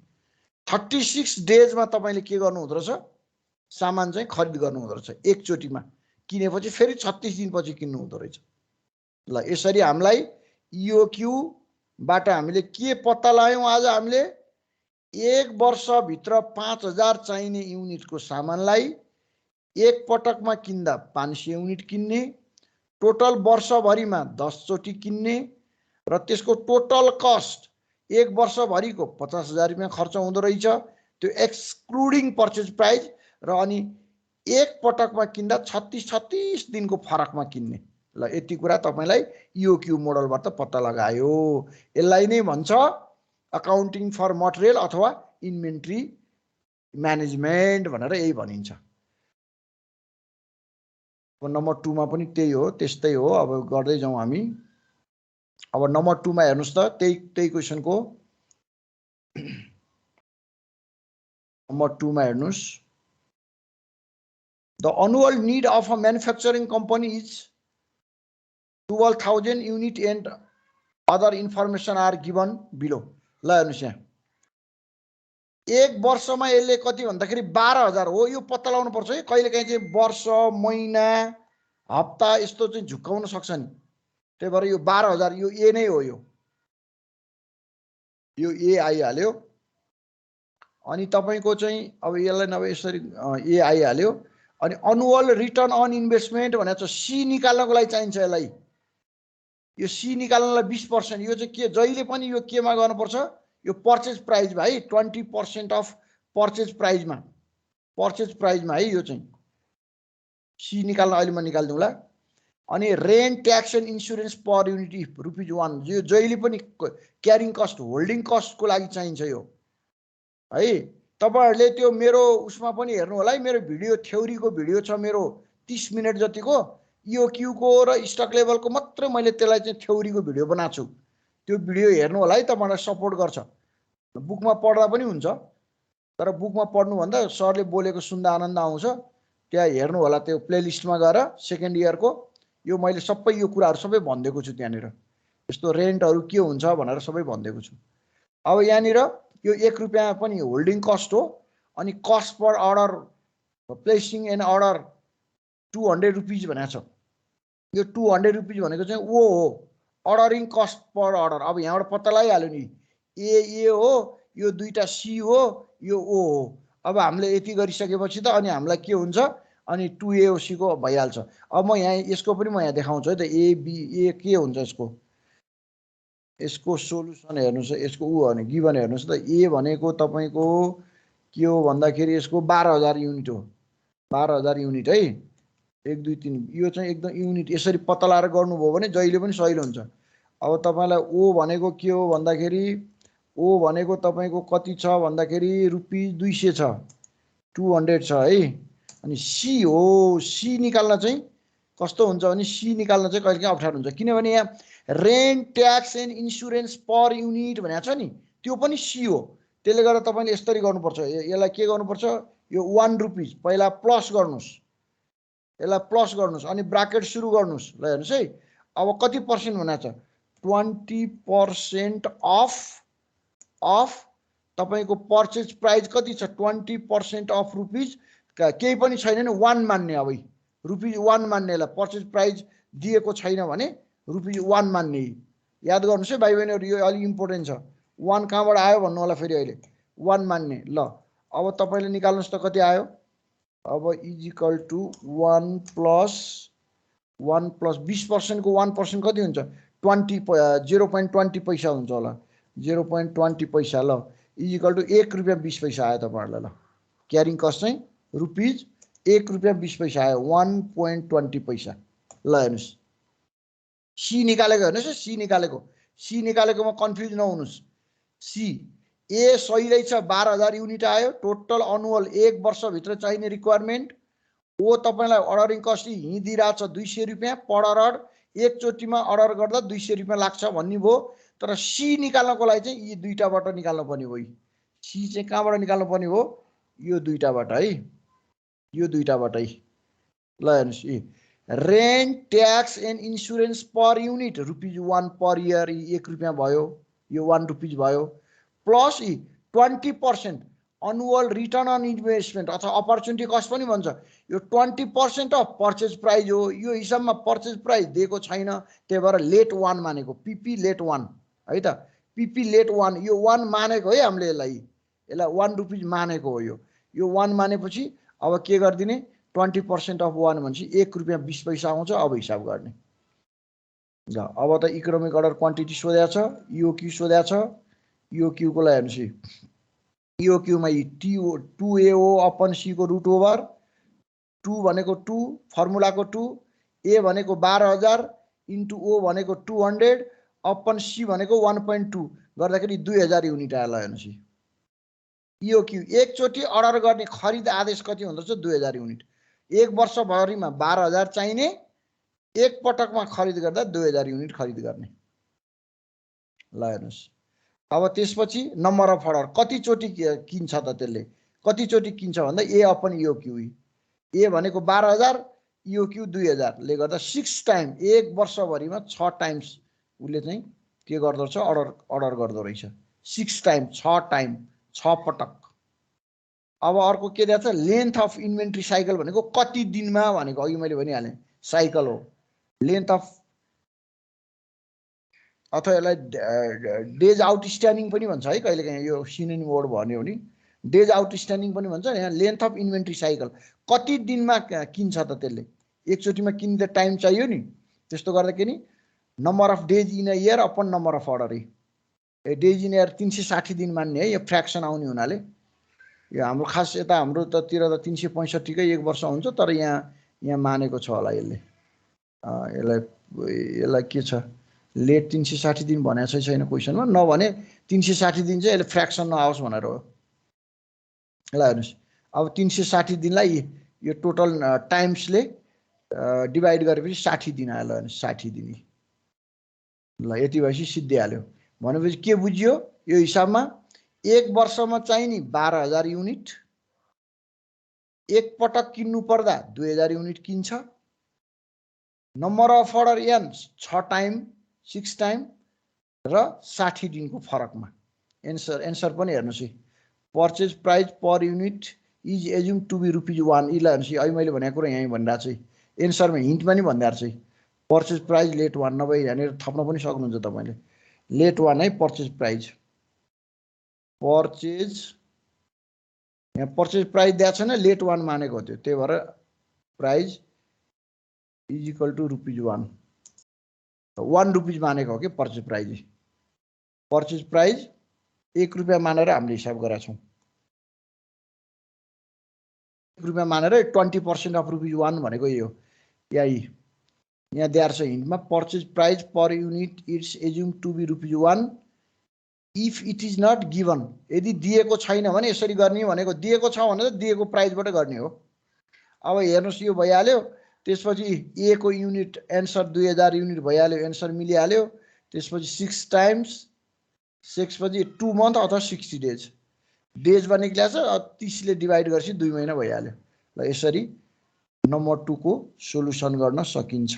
36 डेजमा तपाईँले के गर्नु हुँदो रहेछ? सामान चाहिँ खरिद गर्नु हुँदो रहेछ एकचोटिमा किनेपछि फेरि 36 दिनपछि किन्नु हुँदो रहेछ। ल यसरी हामीलाई EOQ बाट हामीले के पत्ता लगायौँ आज? हामीले एक वर्षभित्र 5000 चाहिने युनिटको सामानलाई एक पटकमा किन्दा 500 युनिट किन्ने, टोटल वर्षभरिमा 10 चोटि किन्ने र त्यसको टोटल कस्ट एक वर्षभरिको 50,000 रुपियाँ खर्च हुँदो रहेछ, त्यो एक्सक्लुडिङ पर्चेज प्राइस। र अनि एक पटकमा किन्दा 36 दिनको फरकमा किन्ने। ल यति कुरा तपाईँलाई EOQ मोडलबाट पत्ता लगायो। यसलाई नै भन्छ अकाउन्टिङ फर मटेरियल अथवा इन्भेन्ट्री म्यानेजमेन्ट भनेर यही भनिन्छ। नम्बर 2 मा पनि त्यही हो, त्यस्तै हो। अब गर्दै जाउँ हामी। अब नम्बर 2 मा हेर्नुस् त त्यही क्वेशनको नम्बर 2 मा हेर्नुस्। The annual need of a manufacturing company is 12,000 unit and other information are given below. ल हेर्नुस् यहाँ एक वर्षमा यसले कति भन्दाखेरि 12,000 हो। यो पत्ता लगाउनु पर्छ है। कहिलेकाहीँ चाहिँ वर्ष, महिना, हप्ता यस्तो चाहिँ झुक्काउन सक्छ नि। त्यही भएर यो 12,000 यो ए नै हो। यो ए आइहाल्यो। अनि तपाईँको चाहिँ अब यसलाई नभए यसरी ए आइहाल्यो। अनि एनुअल रिटर्न अन इन्भेस्टमेन्ट भनेको सी निकाल्नको लागि चाहिन्छ यसलाई। यो सी निकाल्नलाई 20%। यो चाहिँ के जहिले पनि यो केमा गर्नुपर्छ? यो पर्चेज प्राइस भाइ 20% अफ पर्चेज प्राइसमा, पर्चेज प्राइसमा है। यो चाहिँ सी निकाल्न अहिले म निकाल्दिउँला। अनि rent tax and insurance per unit ₹1। यो जहिले पनि क्यारिङ कस्ट, होल्डिङ कस्टको लागि चाहिन्छ यो है। तपाईहरुले त्यो मेरो उसमा पनि हेर्नु होला है। मेरो भिडियो थ्योरीको भिडियो छ मेरो 30 मिनेट जतिको। EOQ को र स्टक लेभलको मात्र मैले त्यसलाई चाहिँ थ्योरीको भिडियो बनाएको छु। त्यो भिडियो हेर्नु होला है, तपाईलाई सपोर्ट गर्छ। बुकमा पढ्दा पनि हुन्छ, तर बुकमा पढ्नु भन्दा सरले बोलेको सुन्दा आनन्द आउँछ। त्यहाँ हेर्नु होला, त्यो प्लेलिस्टमा गएर सेकेन्ड इयरको यो मैले सबै यो कुराहरु सबै भनिदिएको छु। त्यहाँनिर यस्तो रेन्टहरु के हुन्छ भनेर सबै भनिदिएको छु। अब यहाँनिर यो 1 रुपैयाँ पनि होल्डिङ कस्ट हो। अनि cost per order placing an order 200 rupees भनेको छ। यो 200 रुपीज भनेको चाहिँ ओ हो अर्डरिङ कस्ट पर अर्डर। अब यहाँबाट पत्ता लगाइहाल्यो नि, ए हो, यो दुईटा सी हो, यो ओ हो। अब हामीले यति गरिसकेपछि त अनि हामीलाई के हुन्छ? अनि 2AOC को भइहाल्छ। अब म यहाँ यसको पनि म यहाँ देखाउँछु है त। ए बी ए के हुन्छ यसको सोलुसन हेर्नुस्। यसको उ भने गिभन हेर्नुस् त। ए भनेको तपाईको के हो भन्दाखेरि यसको 12,000 युनिट हो। 12,000 युनिट है। 1 2 3 यो चाहिँ एकदम युनिट यसरी पत्ता लगाएर गर्नुभयो भने जहिले पनि सजिलो हुन्छ। अब तपाईलाई ओ भनेको के हो भन्दाखेरि ओ भनेको तपाईको कति छ भन्दाखेरि ₹200 छ, 200 छ है। अनि सी हो, सी निकाल्न चाहिँ कस्तो हुन्छ भने सी निकाल्न चाहिँ कहिलेकाहीँ अप्ठ्यारो हुन्छ। किनभने यहाँ rent tax and insurance per unit भनेको छ नि, त्यो पनि सी हो। त्यसले गर्दा तपाईले यसरी गर्नुपर्छ। यसलाई के गर्नुपर्छ? यो 1 रुपीज पहिला प्लस गर्नुस्, यसलाई प्लस गर्नुस् अनि ब्राकेट सुरु गर्नुस्। ल हेर्नुस् है। अब कति पर्सेन्ट भनेको छ? 20% अफ तपाईको पर्चेज प्राइस कति छ? 20% अफ रुपीज केही पनि छैन नि 1 मान्ने। अब ₹1 मान्नेलाई पर्चेज प्राइस दिएको छैन भने ₹1 मान्ने। याद गर्नुस् है भाइ बहिनीहरु, यो अलि इम्पोर्टेन्ट छ। 1 कहाँबाट आयो भन्नु होला फेरि अहिले। 1 मान्ने। ल अब तपाईले निकाल्नुस् त कति आयो अब इज इक्वल टु 1 प्लस 20% को 1% कति हुन्छ 0.20 पैसा हुन्छ होला 0.20 पैसा ल इज इक्वल टु 1 रुपैयाँ 20 पैसा आयो तपाईहरुलाई ल क्यारिङ कस्ट चाहिँ रुपीज 1 रुपैयाँ 20 पैसा आयो 1.20 पैसा ल हेर्नुस् सी निकालेको हेर्नुस् सी निकालेकोमा कन्फ्युज नहुनुस् सी ए सही रहेछ 12000 युनिट आयो टोटल अनुअल 1 वर्ष भित्र चाहिने रिक्वायरमेन्ट ओ तपाईलाई अर्डरिङ कस्ट हिँडिदिरहेछ 200 रुपैयाँ पर अर्डर एकचोटीमा अर्डर गर्दा 200 रुपैयाँ लाग्छ भन्ने भयो तर सी निकाल्नको लागि चाहिँ यी दुईटाबाट निकाल्नु पर्ने हो सी चाहिँ कहाँबाट निकाल्नु पर्ने हो यो दुईटाबाट है यो दुईटाबाट है ल हेर्नुस् rent tax and insurance per unit ₹1 per year 1 रुपैयाँ भयो यो 1 रुपीज भयो plus 20% annual return on investment अथवा अपर्च्युनिटी कस्ट पनि भन्छ यो 20% अफ पर्चेज प्राइस हो यो हिसाबमा पर्चेज प्राइस दिएको छैन त्यही भएर लेट 1 मानेको पीपी लेट 1 है त पीपी लेट 1 यो 1 मानेको है हामीले यसलाई 1 रुपीज मानेको हो यो 1 मानेपछि अब के गर्दिने 20% अफ 1 भनेपछि 1 रुपैयाँ 20 पैसा आउँछ अब हिसाब गर्ने ल अब त इकोनोमिक अर्डर क्वान्टिटी सोधेको छ यो क्यू सोधेको छ यो क्यू को लागि हेर्नुस् यो क्यू मा टी 2AO अपन सी को रुट ओभर 2 भनेको 2 फर्मुला को 2 ए भनेको 12000 इन्टु ओ भनेको 200 अपन सी भनेको 1.2 गर्दाखेरि 2000 युनिट आयो ल हेर्नुस् यो क्यू एकचोटी अर्डर गर्ने खरिद आदेश कति हुँदछ 2000 युनिट एक वर्ष भरिमा 12000 चाहिने एक पटकमा खरिद गर्दा 2000 युनिट खरिद गर्ने ल हेर्नुस् अब त्यसपछि नम्बर अफ अर्डर कति चोटी किन्छ त त्यसले कति चोटी किन्छ भन्दा ए अपन यो क्यू ए भनेको 12000 यो क्यू 2000 ले गर्दा 6 टाइम एक वर्ष भरिमा 6 टाइम्स उले चाहिँ के गर्दो रहेछ अर्डर गर्दो रहेछ 6 टाइम 6 टाइम 6 पटक अब अर्को के दिएको छ लेन्थ अफ इन्भेन्ट्री साइकल भनेको कति दिनमा भनेको अघि मैले भनिहाले साइकल हो लेन्थ अफ अथवा यसलाई डेज आउटस्ट्यान्डिङ पनि भन्छ है कहिलेकाहीँ यो सिनोनिम वर्ड भन्यो भने डेज आउटस्ट्यान्डिङ पनि भन्छ यहाँ लेन्थ अफ इन्भेन्ट्री साइकल कति दिनमा किन्छ त त्यसले एकचोटीमा किन्ने टाइम चाहियो नि त्यस्तो गर्दा के नि number of days in a year upon number of order है डेज इन इयर 360 दिन मान्ने है यो फ्र्याक्सन आउने हुनाले यो हाम्रो खास यता हाम्रो तिर त 365 कै एक वर्ष हुन्छ तर यहाँ मानेको छ होला यसले यसलाई के छ लेट 360 दिन भनेको छैन क्वेसनमा नभने 360 दिन चाहिँ यसले फ्र्याक्सन नआओस् भनेर हो ल हेर्नुस् अब 360 दिनलाई यो टोटल टाइम्सले डिभाइड गरेपछि 60 दिन आयो ल हेर्नुस् 60 दिन ल यति भएपछि सिद्धिहाल्यो भनेपछि के बुझियो यो हिसाबमा एक वर्षमा चाहिने 12000 युनिट एक पटक किन्नु पर्दा 2000 युनिट किन्छ number of order N 6 time 6 time र 60 दिनको फरकमा एन्सर पनि हेर्नुस् purchase price per unit is assume to be ₹1 इला हेर्नुस् अहिले मैले भनेको कुरा यही भनिरहेको छु एन्सरमा हिन्ट पनि भनिरहेको छु पर्चेज प्राइस लेट 1 नभए यहाँनिर थप्न पनि सक्नुहुन्छ तपाईले लेट 1 है पर्चेज प्राइस यहाँ पर्चेज प्राइस दिएको छैन लेट 1 मानेको हो त्यो त्यही भएर price is equal to ₹1 1 rupees मानेको हो कि पर्चेज प्राइस 1 रुपैयाँ मानेर हामीले हिसाब गरेका छौँ 1 रुपैयाँ मानेर 20% अफ ₹1 भनेको यो यहाँ दिएर छ हिन्टमा purchase price per unit it's assume to be ₹1 if it is not given यदि दिएको छैन भने यसरी गर्ने भनेको दिएको छ भने त दिएको प्राइसबाट गर्ने हो अब हेर्नुस् यो भइहाल्यो त्यसपछि ए को युनिट एन्सर 2000 युनिट भइहाल्यो एन्सर मिलिहाल्यो त्यसपछि 6 टाइम्स 6 पछि 2 मन्थ अथवा 60 डेज डेजमा निक्लिएको छ 30 ले डिभाइड गरेपछि 2 महिना भइहाल्यो ल यसरी नम्बर 2 को सोलुसन गर्न सकिन्छ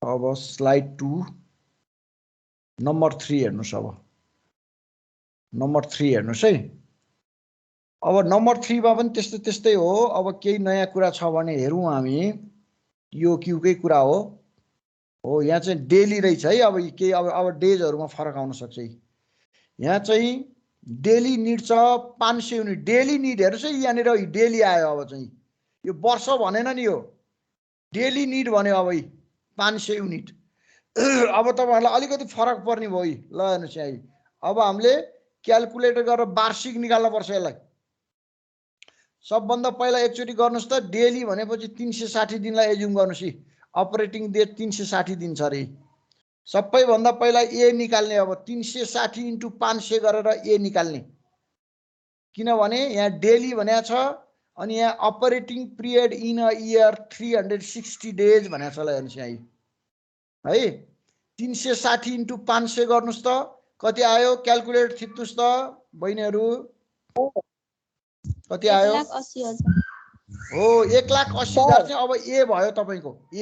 अब स्लाइड 2 नम्बर 3 हेर्नुस् अब नम्बर 3 हेर्नुस् है अब नम्बर 3 मा पनि त्यस्तै हो अब केही नयाँ कुरा छ भने हेरौँ हामी यो क्यूकै कुरा हो यहाँ चाहिँ डेली रहेछ है अब केही अब डेजहरुमा फरक आउन सक्छ यहाँ चाहिँ डेली निड छ 500 युनिट डेली निड हेर्नुहोस् है यहाँनिर डेली आयो अब चाहिँ यो वर्ष भनेन नि यो डेली निड भन्यो अब 500 युनिट अब तपाईहरुलाई अलिकति फरक पर्ने भयो ल हेर्नुस् यहाँ अब हामीले क्याल्कुलेटर गरेर वार्षिक निकाल्न पर्छ यसलाई सबभन्दा पहिला एकचोटी गर्नुस् त डेली भनेपछि 360 दिनलाई एज्युम गर्नुस् है अपरेटिङ डे 360 दिन छ रे सबैभन्दा पहिला ए निकाल्ने अब 360 × 500 गरेर ए निकाल्ने किनभने यहाँ डेली भनेको छ अनि यहाँ operating period in a year 360 days भनेको छ ल हेर्नुस् यहाँ है 360 × 500 गर्नुस् त कति आयो क्याल्कुलेटर थिच्नुस् त बहिनीहरु कति आयो 1,80,000 हो 1,80,000 चाहिँ अब ए भयो तपाईको ए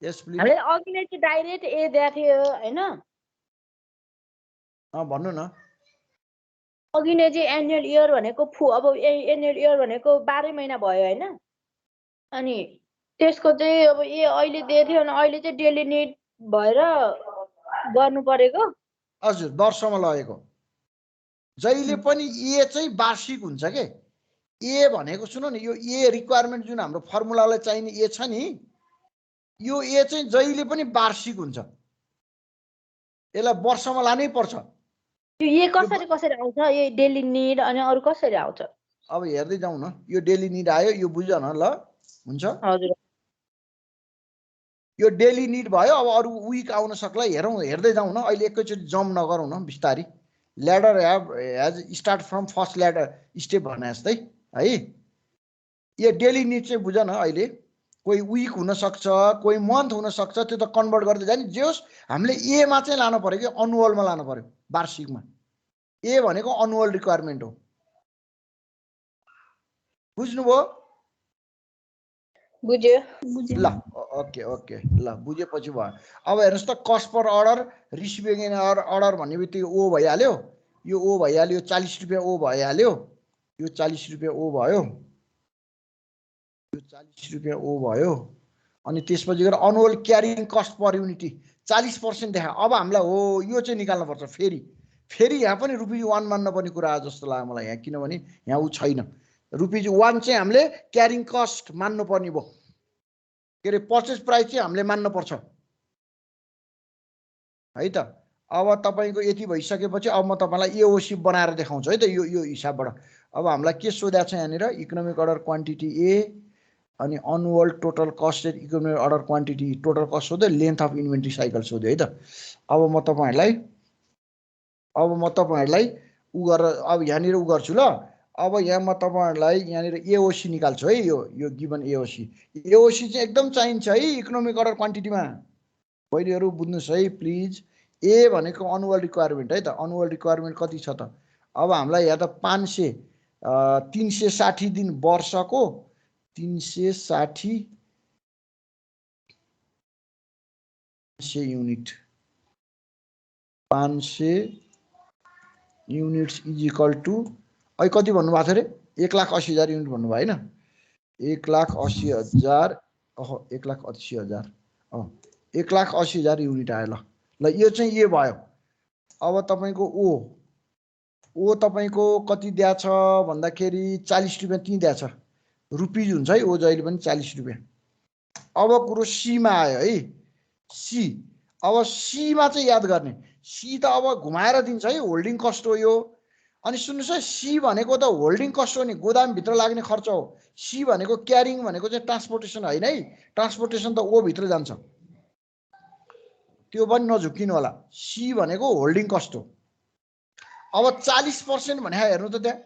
यस प्लिज हामीले अघि नै चाहिँ डाइरेक्ट ए दिएको थियो हैन भन्नु न अघि नै चाहिँ एनुअल इयर भनेको अब एनुअल इयर भनेको 12 महिना भयो हैन अनि त्यसको चाहिँ अब ए अहिले दिएको थियो अनि अहिले चाहिँ डेली निड भएर गर्नु परेको हजुर वर्षमा लगेको जहिले पनि ए चाहिँ वार्षिक हुन्छ के ए भनेको सुन्नु नि यो ए रिक्वायरमेन्ट जुन हाम्रो फर्मुलालाई चाहिने ए छ नि यो ए चाहिँ जहिले पनि वार्षिक हुन्छ यसलाई वर्षमा लानै पर्छ यो ए कसरी आउँछ यो डेली निड अनि अरु कसरी आउँछ अब हेर्दै जाउँ न यो डेली निड आयो यो बुझ्छ न ल हुन्छ हजुर यो डेली निड भयो अब अरु वीक आउन सक्ला हेरौँ हेर्दै जाउँ न अहिले एकैचोटी जम्प नगरौँ न बिस्तारी ladder has start from first ladder step भने जस्तै है यो डेली निड चाहिँ बुझ न अहिले कोही वीक हुन सक्छ कोही मन्थ हुन सक्छ त्यो त कन्भर्ट गर्दै जाने जे होस् हामीले ए मा चाहिँ लानु पर्यो कि अनुअलमा लानु पर्यो वार्षिकमा ए भनेको अनुअल रिक्वायरमेन्ट हो बुझ्नुभयो बुझ्यो ल ओके ओके ल बुझेपछि भयो अब हेर्नुस् त cost per order receiving in order भन्ने बित्तिकै ओ भइहाल्यो यो ओ भइहाल्यो 40 रुपैयाँ ओ भइहाल्यो यो 40 रुपैयाँ ओ भयो यो 40 रुपैयाँ ओ भयो अनि त्यसपछि गएर अनुअल क्यारिङ कस्ट पर युनिटी 40% देखा अब हामीलाई हो यो चाहिँ निकाल्नु पर्छ फेरि यहाँ पनि ₹1 मान्न पर्ने कुरा आयो जस्तो लाग्यो मलाई यहाँ किनभने यहाँ उ छैन ₹1 चाहिँ हामीले क्यारिङ कस्ट मान्नु पर्ने भयो के रे पर्चेज प्राइस चाहिँ हामीले मान्न पर्छ है त अब तपाईको यति भइसकेपछि अब म तपाईलाई एओसी बनाएर देखाउँछु है त यो हिसाबबाट अब हामीलाई के सोध्या छ यहाँनिर इकोनोमिक अर्डर क्वान्टिटी ए अनि annual total cost and economic order quantity total cost सोध्यो लेन्थ अफ इन्भेन्ट्री साइकल सोध्यो है त अब म तपाईहरुलाई उ गरेर अब यहाँनिर उ गर्छु ल अब यहाँ म तपाईहरुलाई यहाँनिर एओसी निकाल्छु है यो गिवन एओसी चाहिँ एकदम चाहिन्छ है इकोनोमिक अर्डर क्वान्टिटीमा बहिनीहरु बुझ्नुस् है प्लिज ए भनेको अनुअल रिक्वायरमेन्ट है त अनुअल रिक्वायरमेन्ट कति छ त अब हामीलाई यहाँ त 360 दिन वर्षको 360 unit 500 units is equal to अहिले कति भन्नुभएको थियो रे 1,80,000 युनिट भन्नुभयो हैन 1,80,000 1,80,000 1,80,000 युनिट आयो ल यो चाहिँ ए भयो अब तपाईको ओ तपाईको कति दिया छ भन्दाखेरि 40 रुपैयाँ ती दिया छ रुपीज हुन्छ है ओ जहिले पनि 40 रुपैयाँ अब कुरो सी मा आयो है सी अब सी मा चाहिँ याद गर्ने सी त अब घुमाएर दिन्छ है होल्डिङ कस्ट हो यो अनि सुन्नुस् है सी भनेको त होल्डिङ कस्ट हो नि गोदाम भित्र लाग्ने खर्च हो सी भनेको क्यारिङ भनेको चाहिँ ट्रान्सपोर्टेसन हैन है ट्रान्सपोर्टेसन त ओ भित्र जान्छ त्यो पनि नझुकिनु होला सी भनेको होल्डिङ कस्ट हो अब 40% भने हेर्नु त त्यहाँ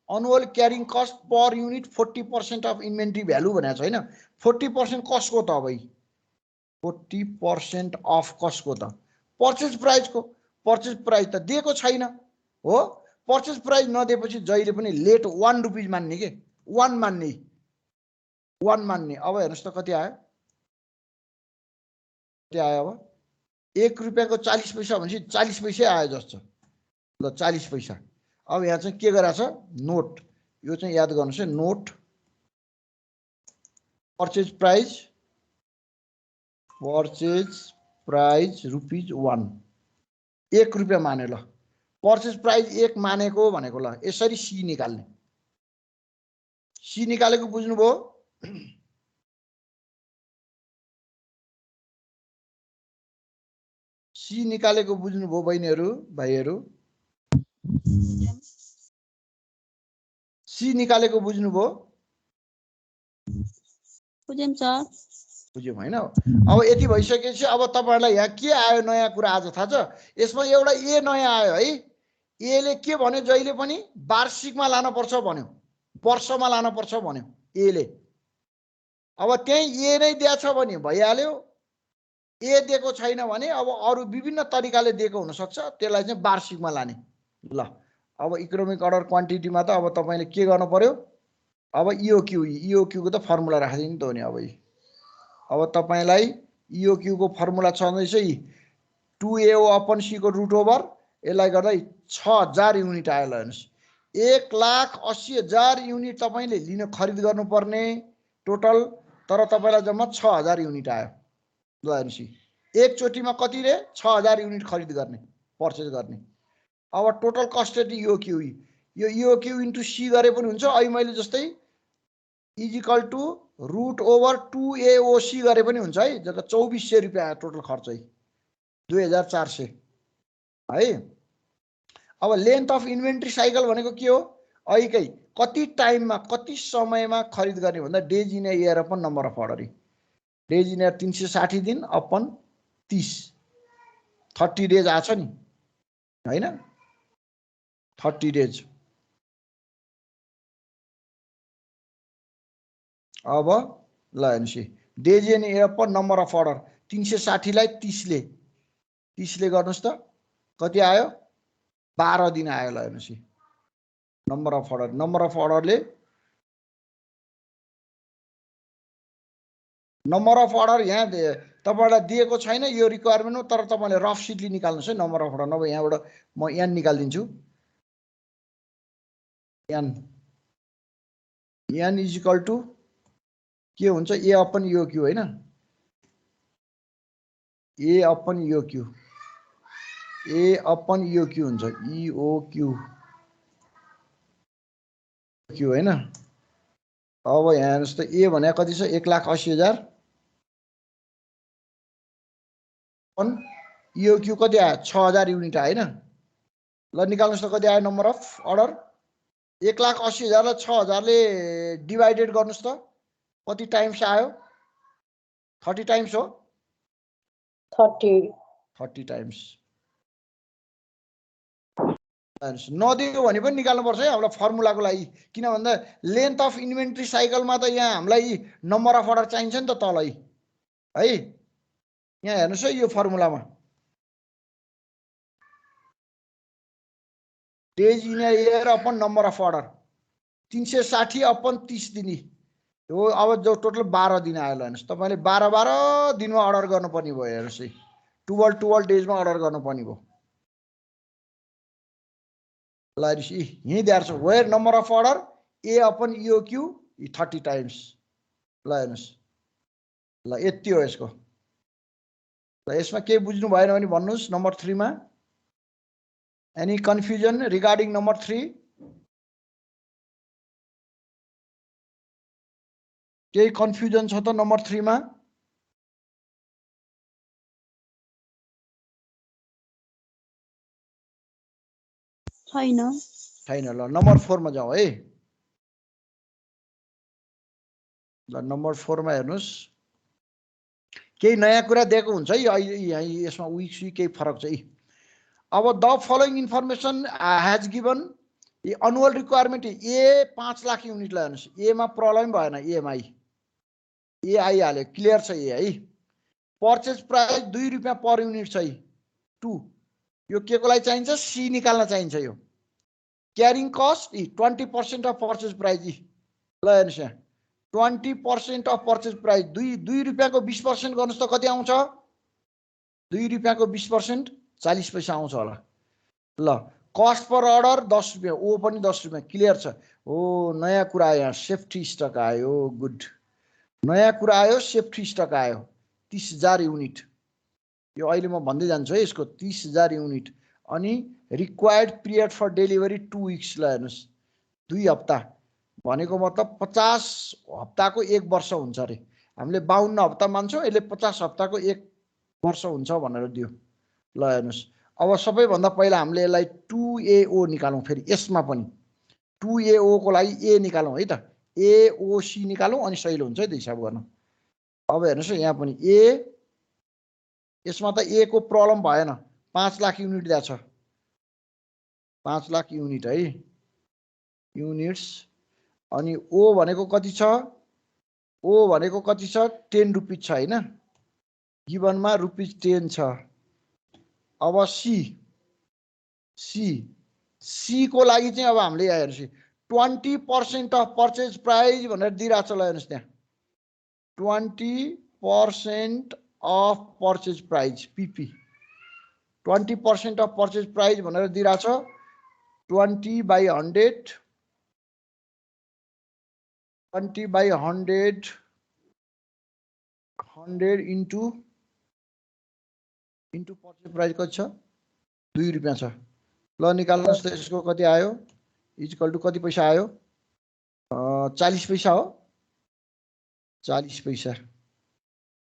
annual carrying cost per unit 40% of inventory value भनेको छ हैन 40% कस्टको त अब 40% अफ कस्टको त पर्चेज प्राइस त दिएको छैन हो पर्चेज प्राइस नदिएपछि जहिले पनि लेट 1 रुपैयाँ मान्ने के 1 मान्ने अब हेर्नुस् त कति आयो अब 1 रुपैयाँको 40 पैसा भनेपछि 40 पैसा आयो जस्तो ल 40 पैसा अब यहाँ चाहिँ के गरेछ नोट यो चाहिँ याद गर्नुस् है नोट पर्चेज प्राइस ₹1 1 रुपैयाँ माने ल पर्चेज प्राइस 1 मानेको भनेको ल यसरी सी निकाल्ने। सी निकालेको बुझ्नुभयो? सी निकालेको बुझ्नुभयो बहिनीहरू भाइहरू? सी निकालेको बुझ्नुभयो? बुझ्यौं सर। बुझ्यौं हैन? अब यति भइसकेपछि अब तपाईहरुलाई यहाँ के आयो नयाँ कुरा आज थाहा छ? यसमा एउटा ए नयाँ आयो है। ए ले के भन्यो? जहिले पनि वार्षिकमा लान पर्छ भन्यो, वर्षमा लान पर्छ भन्यो ए ले। अब त्यही ए नै दिएको छ भने भइहाल्यो। ए दिएको छैन भने अब अरु विभिन्न तरिकाले दिएको हुन सक्छ, त्यसलाई चाहिँ वार्षिकमा लाने। ल अब इकोनोमिक अर्डर क्वान्टिटीमा त अब तपाईले के गर्नु पर्यो? अब इओक्यू को त फर्मुला राखिदिनु नि त हो नि। अब तपाईलाई इओक्यू को फर्मुला छँदैछ 2AO अपन सी को रुट ओभर, यसलाई गर्दा 6000 युनिट आयो। ल हेर्नुस् 1,80,000 युनिट तपाईले लिन खरिद गर्नुपर्ने टोटल, तर तपाईलाई जम्मा 6000 युनिट आयो। ल हेर्नुस् एकचोटीमा कति रे? 6000 युनिट खरिद गर्ने, पर्चेज गर्ने। अब टोटल कस्टेड इओक्यू, यो इओक्यू इन्टु सी गरे पनि हुन्छ। अहिले मैले जस्तै is equal to root over 2AOC गरे पनि हुन्छ है। जग्गा 2400 रुपैयाँ आयो टोटल खर्च है, 2400 है। अब लेन्थ अफ इन्भेन्ट्री साइकल भनेको के हो? अहिकै कति टाइममा कति समयमा खरिद गर्ने भन्दा days in a year upon number of order. Days in year 360 दिन अपन 30 डेज आछ नि हैन? 30 डेज। अब ल हेर्नुस् days in year per number of order 360 लाई 30 ले गर्नुस् त कति आयो? 12 दिन आयो। ल हेर्नुस् नम्बर अफ अर्डरले नम्बर अफ अर्डर यहाँ तपाईलाई दिएको छैन यो रिक्वायरमेन्ट हो, तर तपाईले रफ सिटली निकाल्नुस् है नम्बर अफ अर्डर। नभए यहाँबाट म एन निकाल्दिन्छु। एन इज इक्वल टु के हुन्छ? ए अपन इओक्यू हैन? ए अपन इओक्यू हुन्छ इओक्यू हैन? अब यहाँ हेर्नुस् त ए भने कति छ? 1,80,000 अपन इओक्यू कति आयो? 6000 युनिट आयो हैन? ल निकाल्नुस् त कति आयो नम्बर अफ अर्डर? 1,80,000 लाई 6000 ले डिवाइडेड गर्नुस् त कति टाइम्स आयो? 30 टाइम्स हो। 30 टाइम्स नदियो भने पनि निकाल्नु पर्छ है हामीलाई फर्मुलाको लागि। किन भन्दा लेन्थ अफ इन्भेन्ट्री साइकलमा त यहाँ हामीलाई नम्बर अफ अर्डर चाहिन्छ नि त तल है। यहाँ हेर्नुस् है यो फर्मुलामा days in a year upon number of order 360 upon 30 दिन हो। अब जो टोटल 12 दिन आयो। ल हेर्नुस् तपाईले 12 दिनमा अर्डर गर्नुपर्ने भयो। हेर्नुस् है 12 डेजमा अर्डर गर्नुपर्ने भयो। ल हेर्नुस् यही दिएको छ where number of order A upon EOQ 30 times. ल हेर्नुस् ल यति हो यसको। ल यसमा के बुझ्नु भएन भने भन्नुस् नम्बर 3 मा। Any confusion regarding number 3? केही कन्फ्युजन छ त नम्बर 3 मा? छैन। ल नम्बर 4 मा जाउँ है। ल नम्बर 4 मा हेर्नुस् केही नयाँ कुरा दिएको हुन्छ है। यहाँ यसमा उही केही फरक छ है। अब the following information has given annual requirement A 5 lakh unit. ल हेर्नुस् ए मा प्रब्लम भएन। एएमआई ए आइहाल्यो क्लियर छ ए है। पर्चेज प्राइस 2 रुपैयाँ पर युनिट छ 2। यो के को लागि चाहिन्छ? सी निकाल्न चाहिन्छ। यो carrying cost 20% of purchase price. ल हेर्नुस् यहाँ 20% अफ पर्चेज प्राइस 2 रुपैयाँको 20% गर्नुस् त कति आउँछ? 2 रुपैयाँको 20% 40 पैसा आउँछ होला। ल कस्ट पर अर्डर 10 रुपैयाँ, ओ पनि 10 रुपैयाँ क्लियर छ। हो नयाँ कुरा आयो यहाँ सेफ्टी स्टक आयो। गुड नयाँ कुरा आयो सेफ्टी स्टक आयो 30,000 युनिट। यो अहिले म भन्दै जान्छु है यसको 30,000 युनिट। अनि required period for delivery 2 weeks ल हेर्नुहोस् 2 हप्ता भनेको मतलब 50 हप्ताको 1 वर्ष हुन्छ अरे हामीले 52 हप्ता मान्छौँ यसले 50 हप्ताको 1 वर्ष हुन्छ भनेर दियो ल हेर्नुहोस् अब सबैभन्दा पहिला हामीले यसलाई 2AO निकालौँ फेरि यसमा पनि 2AO को लागि ए निकालौँ है त AOC निकालौँ अनि सजिलो हुन्छ है त हिसाब गर्न अब हेर्नुहोस् है यहाँ पनि ए यसमा त ए को प्रब्लम भएन 5 लाख युनिट दिएको छ 5 लाख युनिट है युनिट्स अनि ओ भनेको कति छ ओ भनेको कति छ 10 रुपैयाँ छ हैन गिभनमा ₹10 छ अब सी को लागि चाहिँ अब हामीले यहाँ हेर्नुहोस् 20% अफ पर्चेज प्राइस भनेर दिइरहेको छ ल हेर्नुहोस् त्यहाँ 20% of purchase price PP 20% of purchase price भनेर दिइरहेको छ 20/100 20/100 100 इन्टु पर्चेज प्राइस कति छ 2 रुपैयाँ छ ल निकाल्नुहोस् त यसको कति आयो इक्वल टु कति पैसा आयो 40 पैसा हो 40 पैसा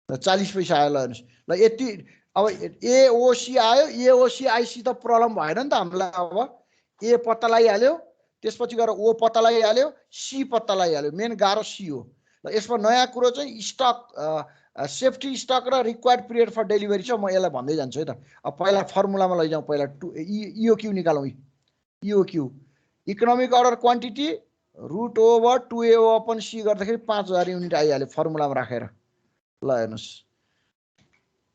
ल 40 पैसा आयो ल हेर्नुहोस् ल यति अब एओसी आयो एओसी आइसी त प्रब्लम भएन नि त हामीलाई अब ए पत्ता लगाइहाल्यो त्यसपछि गएर ओ पत्ता लगाइहाल्यो सी पत्ता लगाइहाल्यो मेन गाह्रो सी हो ल यसमा नयाँ कुरो चाहिँ स्टक सेफ्टी स्टक र रिक्वायर्ड पिरियड फर डेलिभरी छ म यसलाई भन्दै जान्छु है त अब पहिला फर्मुलामा लैजाउँ पहिला इओक्यू निकालौँ EOQ economic order quantity √/2 2AO upon C गर्दाखेरि 5000 युनिट आइहाल्यो फर्मुलामा राखेर ल हेर्नुहोस्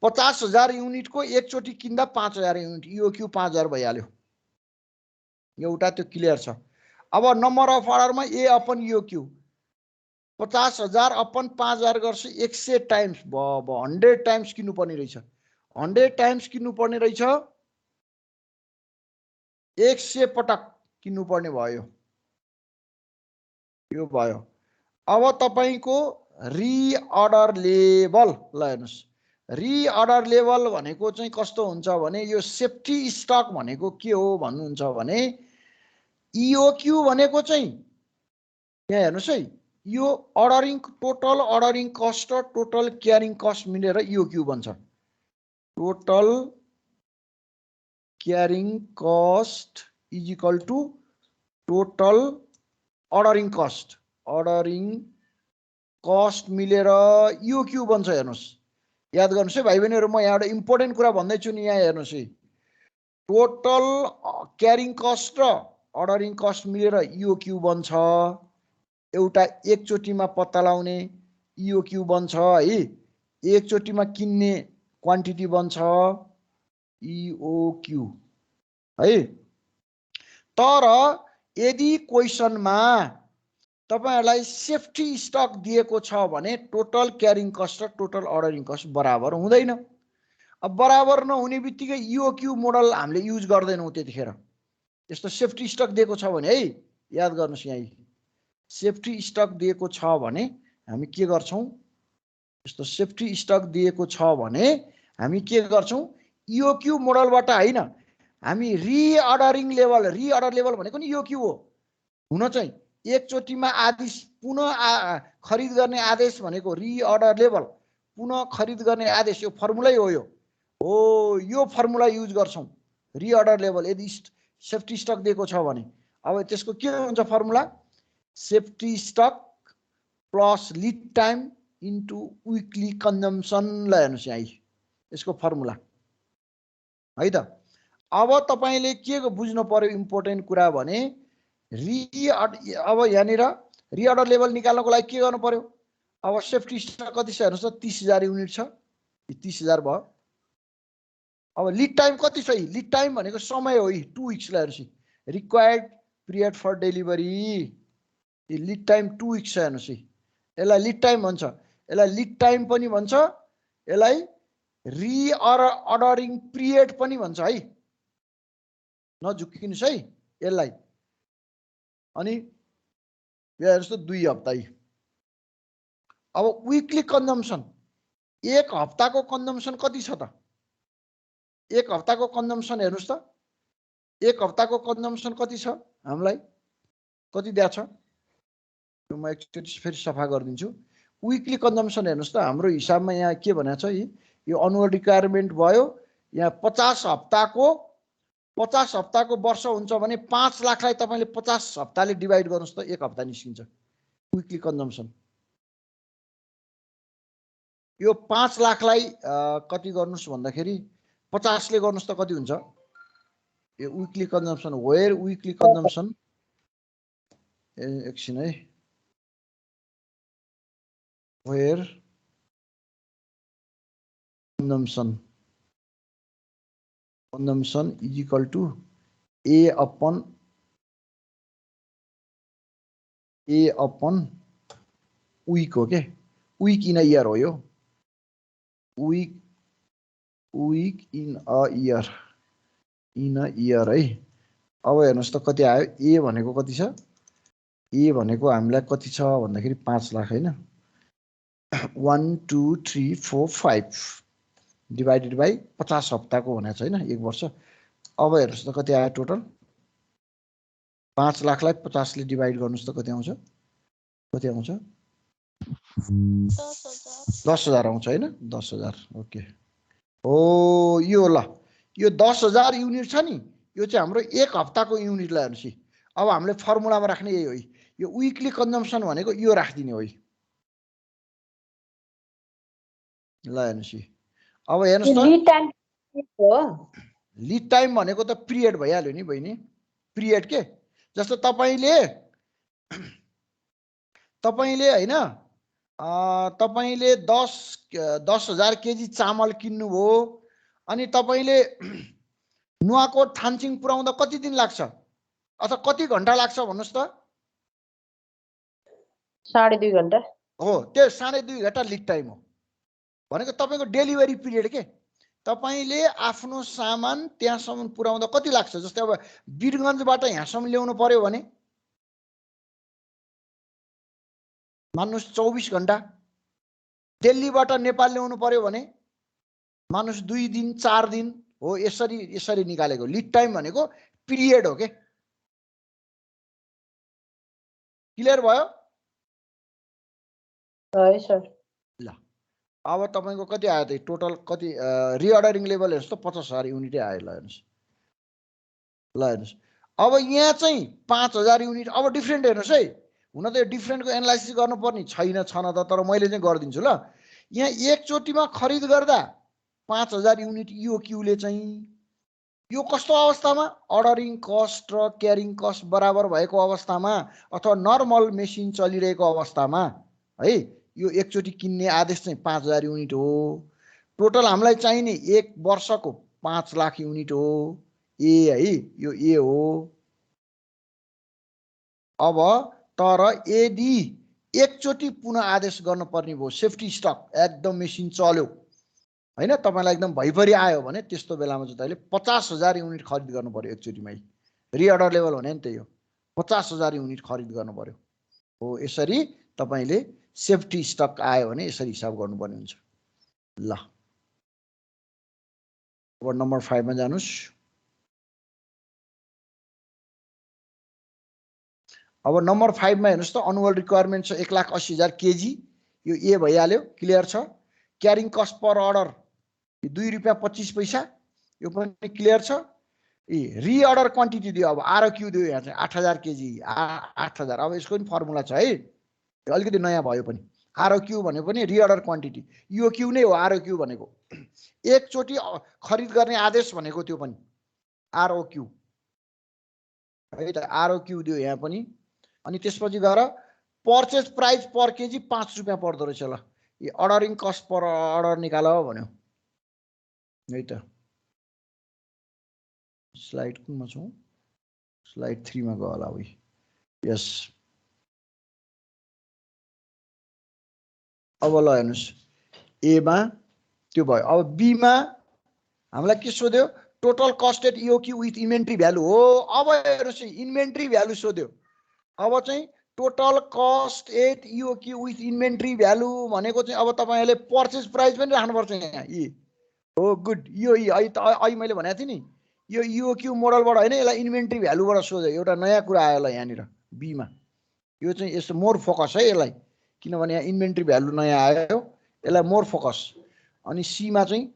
50,000 युनिटको एकचोटि किन्दा 5000 युनिट इओक्यू 5000 भइहाल्यो एउटा त्यो क्लियर छ अब नम्बर अफ अर्डरमा ए अपन इओक्यू 50,000 अपन 5000 गर्छ 100 टाइम्स 100 टाइम्स किन्नुपर्ने रहेछ 100 टाइम्स किन्नुपर्ने रहेछ 100 पटक किन्नुपर्ने भयो यो भयो अब तपाईको रिअर्डर लेभल ल हेर्नुहोस् रिअर्डर लेभल भनेको चाहिँ कस्तो हुन्छ भने यो सेफ्टी स्टक भनेको के हो भन्नुहुन्छ भने इओक्यू भनेको चाहिँ यहाँ हेर्नुहोस् है यो अर्डरिङ टोटल अर्डरिङ कस्ट र टोटल क्यारिङ कस्ट मिलेर इओक्यू बन्छ total carrying cost is equal to total ordering cost मिलेर इओक्यू बन्छ हेर्नुहोस् याद गर्नुहोस् है भाइ बहिनीहरु म यहाँ एउटा इम्पोर्टेन्ट कुरा भन्दैछु नि यहाँ हेर्नुहोस् है टोटल क्यारिङ कस्ट र अर्डरिङ कस्ट मिलेर इओक्यू बन्छ एउटा एकचोटीमा पत्ता लगाउने इओक्यू बन्छ है एकचोटीमा किन्ने क्वान्टिटी बन्छ इओक्यू है तर यदि क्वेशनमा तपाईहरुलाई सेफ्टी स्टक दिएको छ भने टोटल क्यारिङ कस्ट र टोटल अर्डरिङ कस्ट बराबर हुँदैन अब बराबर नहुने बित्तिकै इओक्यू मोडल हामीले युज गर्दैनौं त्यतिखेर यस्तो सेफ्टी स्टक दिएको छ भने है याद गर्नुस् यहाँ सेफ्टी स्टक दिएको छ भने हामी के गर्छौं यस्तो सेफ्टी स्टक दिएको छ भने हामी के गर्छौं इओक्यू मोडलबाट हैन हामी रिअर्डरिङ लेभल भनेको नि इओक्यू हो हुन चाहिँ एकचोटीमा आदेश पुनः खरिद गर्ने आदेश भनेको रिअर्डर लेभल पुनः खरिद गर्ने आदेश यो फर्मुलै हो यो फर्मुला युज गर्छौं रिअर्डर लेभल यदि सेफ्टी स्टक दिएको छ भने अब त्यसको के हुन्छ formula safety stock plus lead time into weekly consumption ल हेर्नुस् यहाँ यसको फर्मुला है त अब तपाईले के बुझ्नु पर्यो इम्पोर्टेन्ट कुरा भने अब यहाँनिर रिअर्डर लेभल निकाल्नको लागि के गर्नु पर्यो अब सेफ्टी स्टक कति छ हेर्नुस् त 30,000 युनिट छ 30,000 भयो अब लीड टाइम कति छ लीड टाइम भनेको समय हो 2 विक्स ल हेर्नुस् required period for delivery lead time 2 weeks छ हेर्नुस् यसलाई लीड टाइम भन्छ यसलाई लीड टाइम पनि भन्छ यसलाई रिअर्डरिङ पिरियड पनि भन्छ है नझुक्किनुस् है यसलाई अनि यो हेर्नुस् त 2 हप्ता अब विकली कन्जम्पसन एक हप्ताको कन्जम्पसन कति छ त एक हप्ताको कन्जम्पसन हेर्नुस् त एक हप्ताको कन्जम्सन कति छ हामीलाई कति दिएको छ यो म एकचोटि फेरि सफा गरिदिन्छु विकली कन्जम्सन हेर्नुस् त हाम्रो हिसाबमा यहाँ के भनेको छ यो अनुअल रिक्वायरमेन्ट भयो यहाँ 50 हप्ताको वर्ष हुन्छ भने 5 लाखलाई तपाईले 50 हप्ताले डिवाइड गर्नुस् त एक हप्ता निस्किन्छ विकली कन्जम्सन यो 5 लाखलाई कति गर्नुस् भन्दाखेरि 50 ले गर्नुस् त कति हुन्छ यो विकली कन्जम्सन वेयर विकली कन्जम्सन एकछिन है where consumption is equal to A upon week हो के week in a year हो यो week in a year है अब हेर्नुस् त कति आयो A भनेको कति छ A भनेको हामीलाई कति छ भन्दाखेरि 5 लाख हैन 1 2 3 4 5 डिवाइडेड बाइ 50 हप्ताको भनेको छ हैन एक वर्ष अब हेर्नुस् त कति आयो टोटल 5 लाखलाई 50 ले डिवाइड गर्नुस् त कति आउँछ 10,000 आउँछ हैन 10,000 ओके हो यो ल यो 10,000 युनिट छ नि यो चाहिँ हाम्रो एक हप्ताको युनिटलाई हेर्नुस् अब हामीले फर्मुलामा राख्ने यही हो यो विकली कन्जम्सन भनेको यो राख्दिने हो ल हेर्नुस् अब हेर्नुस् त लीड टाइम भनेको त पिरियड भइहाल्यो नि बहिनी पिरियड के जस्तो तपाईले हैन तपाईले 10,000 केजी चामल किन्नु भो अनि तपाईले नुवाकोट थानचिङ पुर्याउँदा कति दिन लाग्छ अथवा कति घण्टा लाग्छ भन्नुस् त 2.5 घण्टा हो त्यो 2.5 घण्टा लीड टाइम हो भनेको तपाईको डेलिभरी पिरियड के तपाईले आफ्नो सामान त्यहाँसम्म पुर्याउँदा कति लाग्छ जस्तै अब वीरगञ्जबाट यहाँसम्म ल्याउनु पर्यो भने मान्नुस् 24 घण्टा दिल्लीबाट नेपाल ल्याउनु पर्यो भने मान्नुस् 2 दिन 4 दिन हो यसरी निकालेको लीड टाइम भनेको पिरियड हो के क्लियर भयो है सर ल अब तपाईको कति आयो त टोटल कति रिअर्डरिङ लेभल हेर्नुस् त 50,000 युनिटै आयो ल हेर्नुस् अब यहाँ चाहिँ 5,000 युनिट अब डिफरेन्ट हेर्नुस् है हुन त यो डिफरेन्टको एनालाइसिस गर्नुपर्ने छैन त तर मैले चाहिँ गरिदिन्छु ल यहाँ एकचोटीमा खरिद गर्दा 5,000 युनिट क्यूले चाहिँ यो कस्तो अवस्थामा अर्डरिङ कस्ट र क्यारिङ कस्ट बराबर भएको अवस्थामा अथवा नर्मल मेसिन चलिरहेको अवस्थामा है यो एकचोटी किन्ने आदेश चाहिँ 5,000 युनिट हो टोटल हामीलाई चाहिने एक वर्षको 5 लाख युनिट हो ए है यो ए हो अब तर यदि एकचोटी पुनः आदेश गर्नुपर्ने भयो सेफ्टी स्टक एकदम मेसिन चल्यो हैन तपाईलाई एकदम भइभरि आयो भने त्यस्तो बेलामा चाहिँ तपाईले 50,000 युनिट खरिद गर्नु पर्यो एकचोटीमै रिअर्डर लेभल भने नि त्यही हो 50,000 युनिट खरिद गर्नु पर्यो हो यसरी तपाईले सेफ्टी स्टक आयो भने यसरी हिसाब गर्नुपर्ने हुन्छ ल अब नम्बर 5 मा जानुस् अब नम्बर 5 मा हेर्नुस् त अनुअल रिक्वायरमेन्ट छ 1,80,000 केजी यो ए भइहाल्यो क्लियर छ क्यारिङ कस्ट पर अर्डर 2 रुपैयाँ 25 पैसा यो पनि क्लियर छ रिअर्डर क्वान्टिटी दियो अब आरक्यू दियो यहाँ चाहिँ 8,000 केजी 8,000 अब यसको पनि फर्मुला छ है अलिकति नयाँ भयो पनि आरक्यू भनेको पनि रिअर्डर क्वान्टिटी क्यू नै हो आरक्यू भनेको एकचोटी खरिद गर्ने आदेश भनेको त्यो पनि आरओक्यू है त आरओक्यू दियो यहाँ पनि अनि त्यसपछि गएर पर्चेज प्राइस पर केजी 5 रुपैयाँ पर्दो रहेछ ल यो अर्डरिङ कस्ट पर अर्डर निकाल भन्यो है त स्लाइड कुनमा छौं स्लाइड 3 मा गयो होला उही यस अब ल हेर्नुस् ए मा त्यो भयो अब बी मा हामीलाई के सोध्यो total cost at EOQ with inventory value हो अब हेर्नुस् इन्भेन्ट्री भ्यालु सोध्यो अब चाहिँ total cost at EOQ with inventory value भनेको चाहिँ अब तपाईहरुले पर्चेज प्राइस पनि राख्नु पर्छ यहाँ हो गुड यो अहिले मैले भनेको थिएँ नि यो इओक्यू मोडलबाट होइन, यसलाई इन्भेन्ट्री भ्यालुबाट सोध्यो। एउटा नयाँ कुरा आयो ल यहाँनिर बीमा। यो चाहिँ यस्तो मोर फोकस है यसलाई, किनभने यहाँ इन्भेन्ट्री भ्यालु नयाँ आयो, यसलाई मोर फोकस। अनि सीमा चाहिँ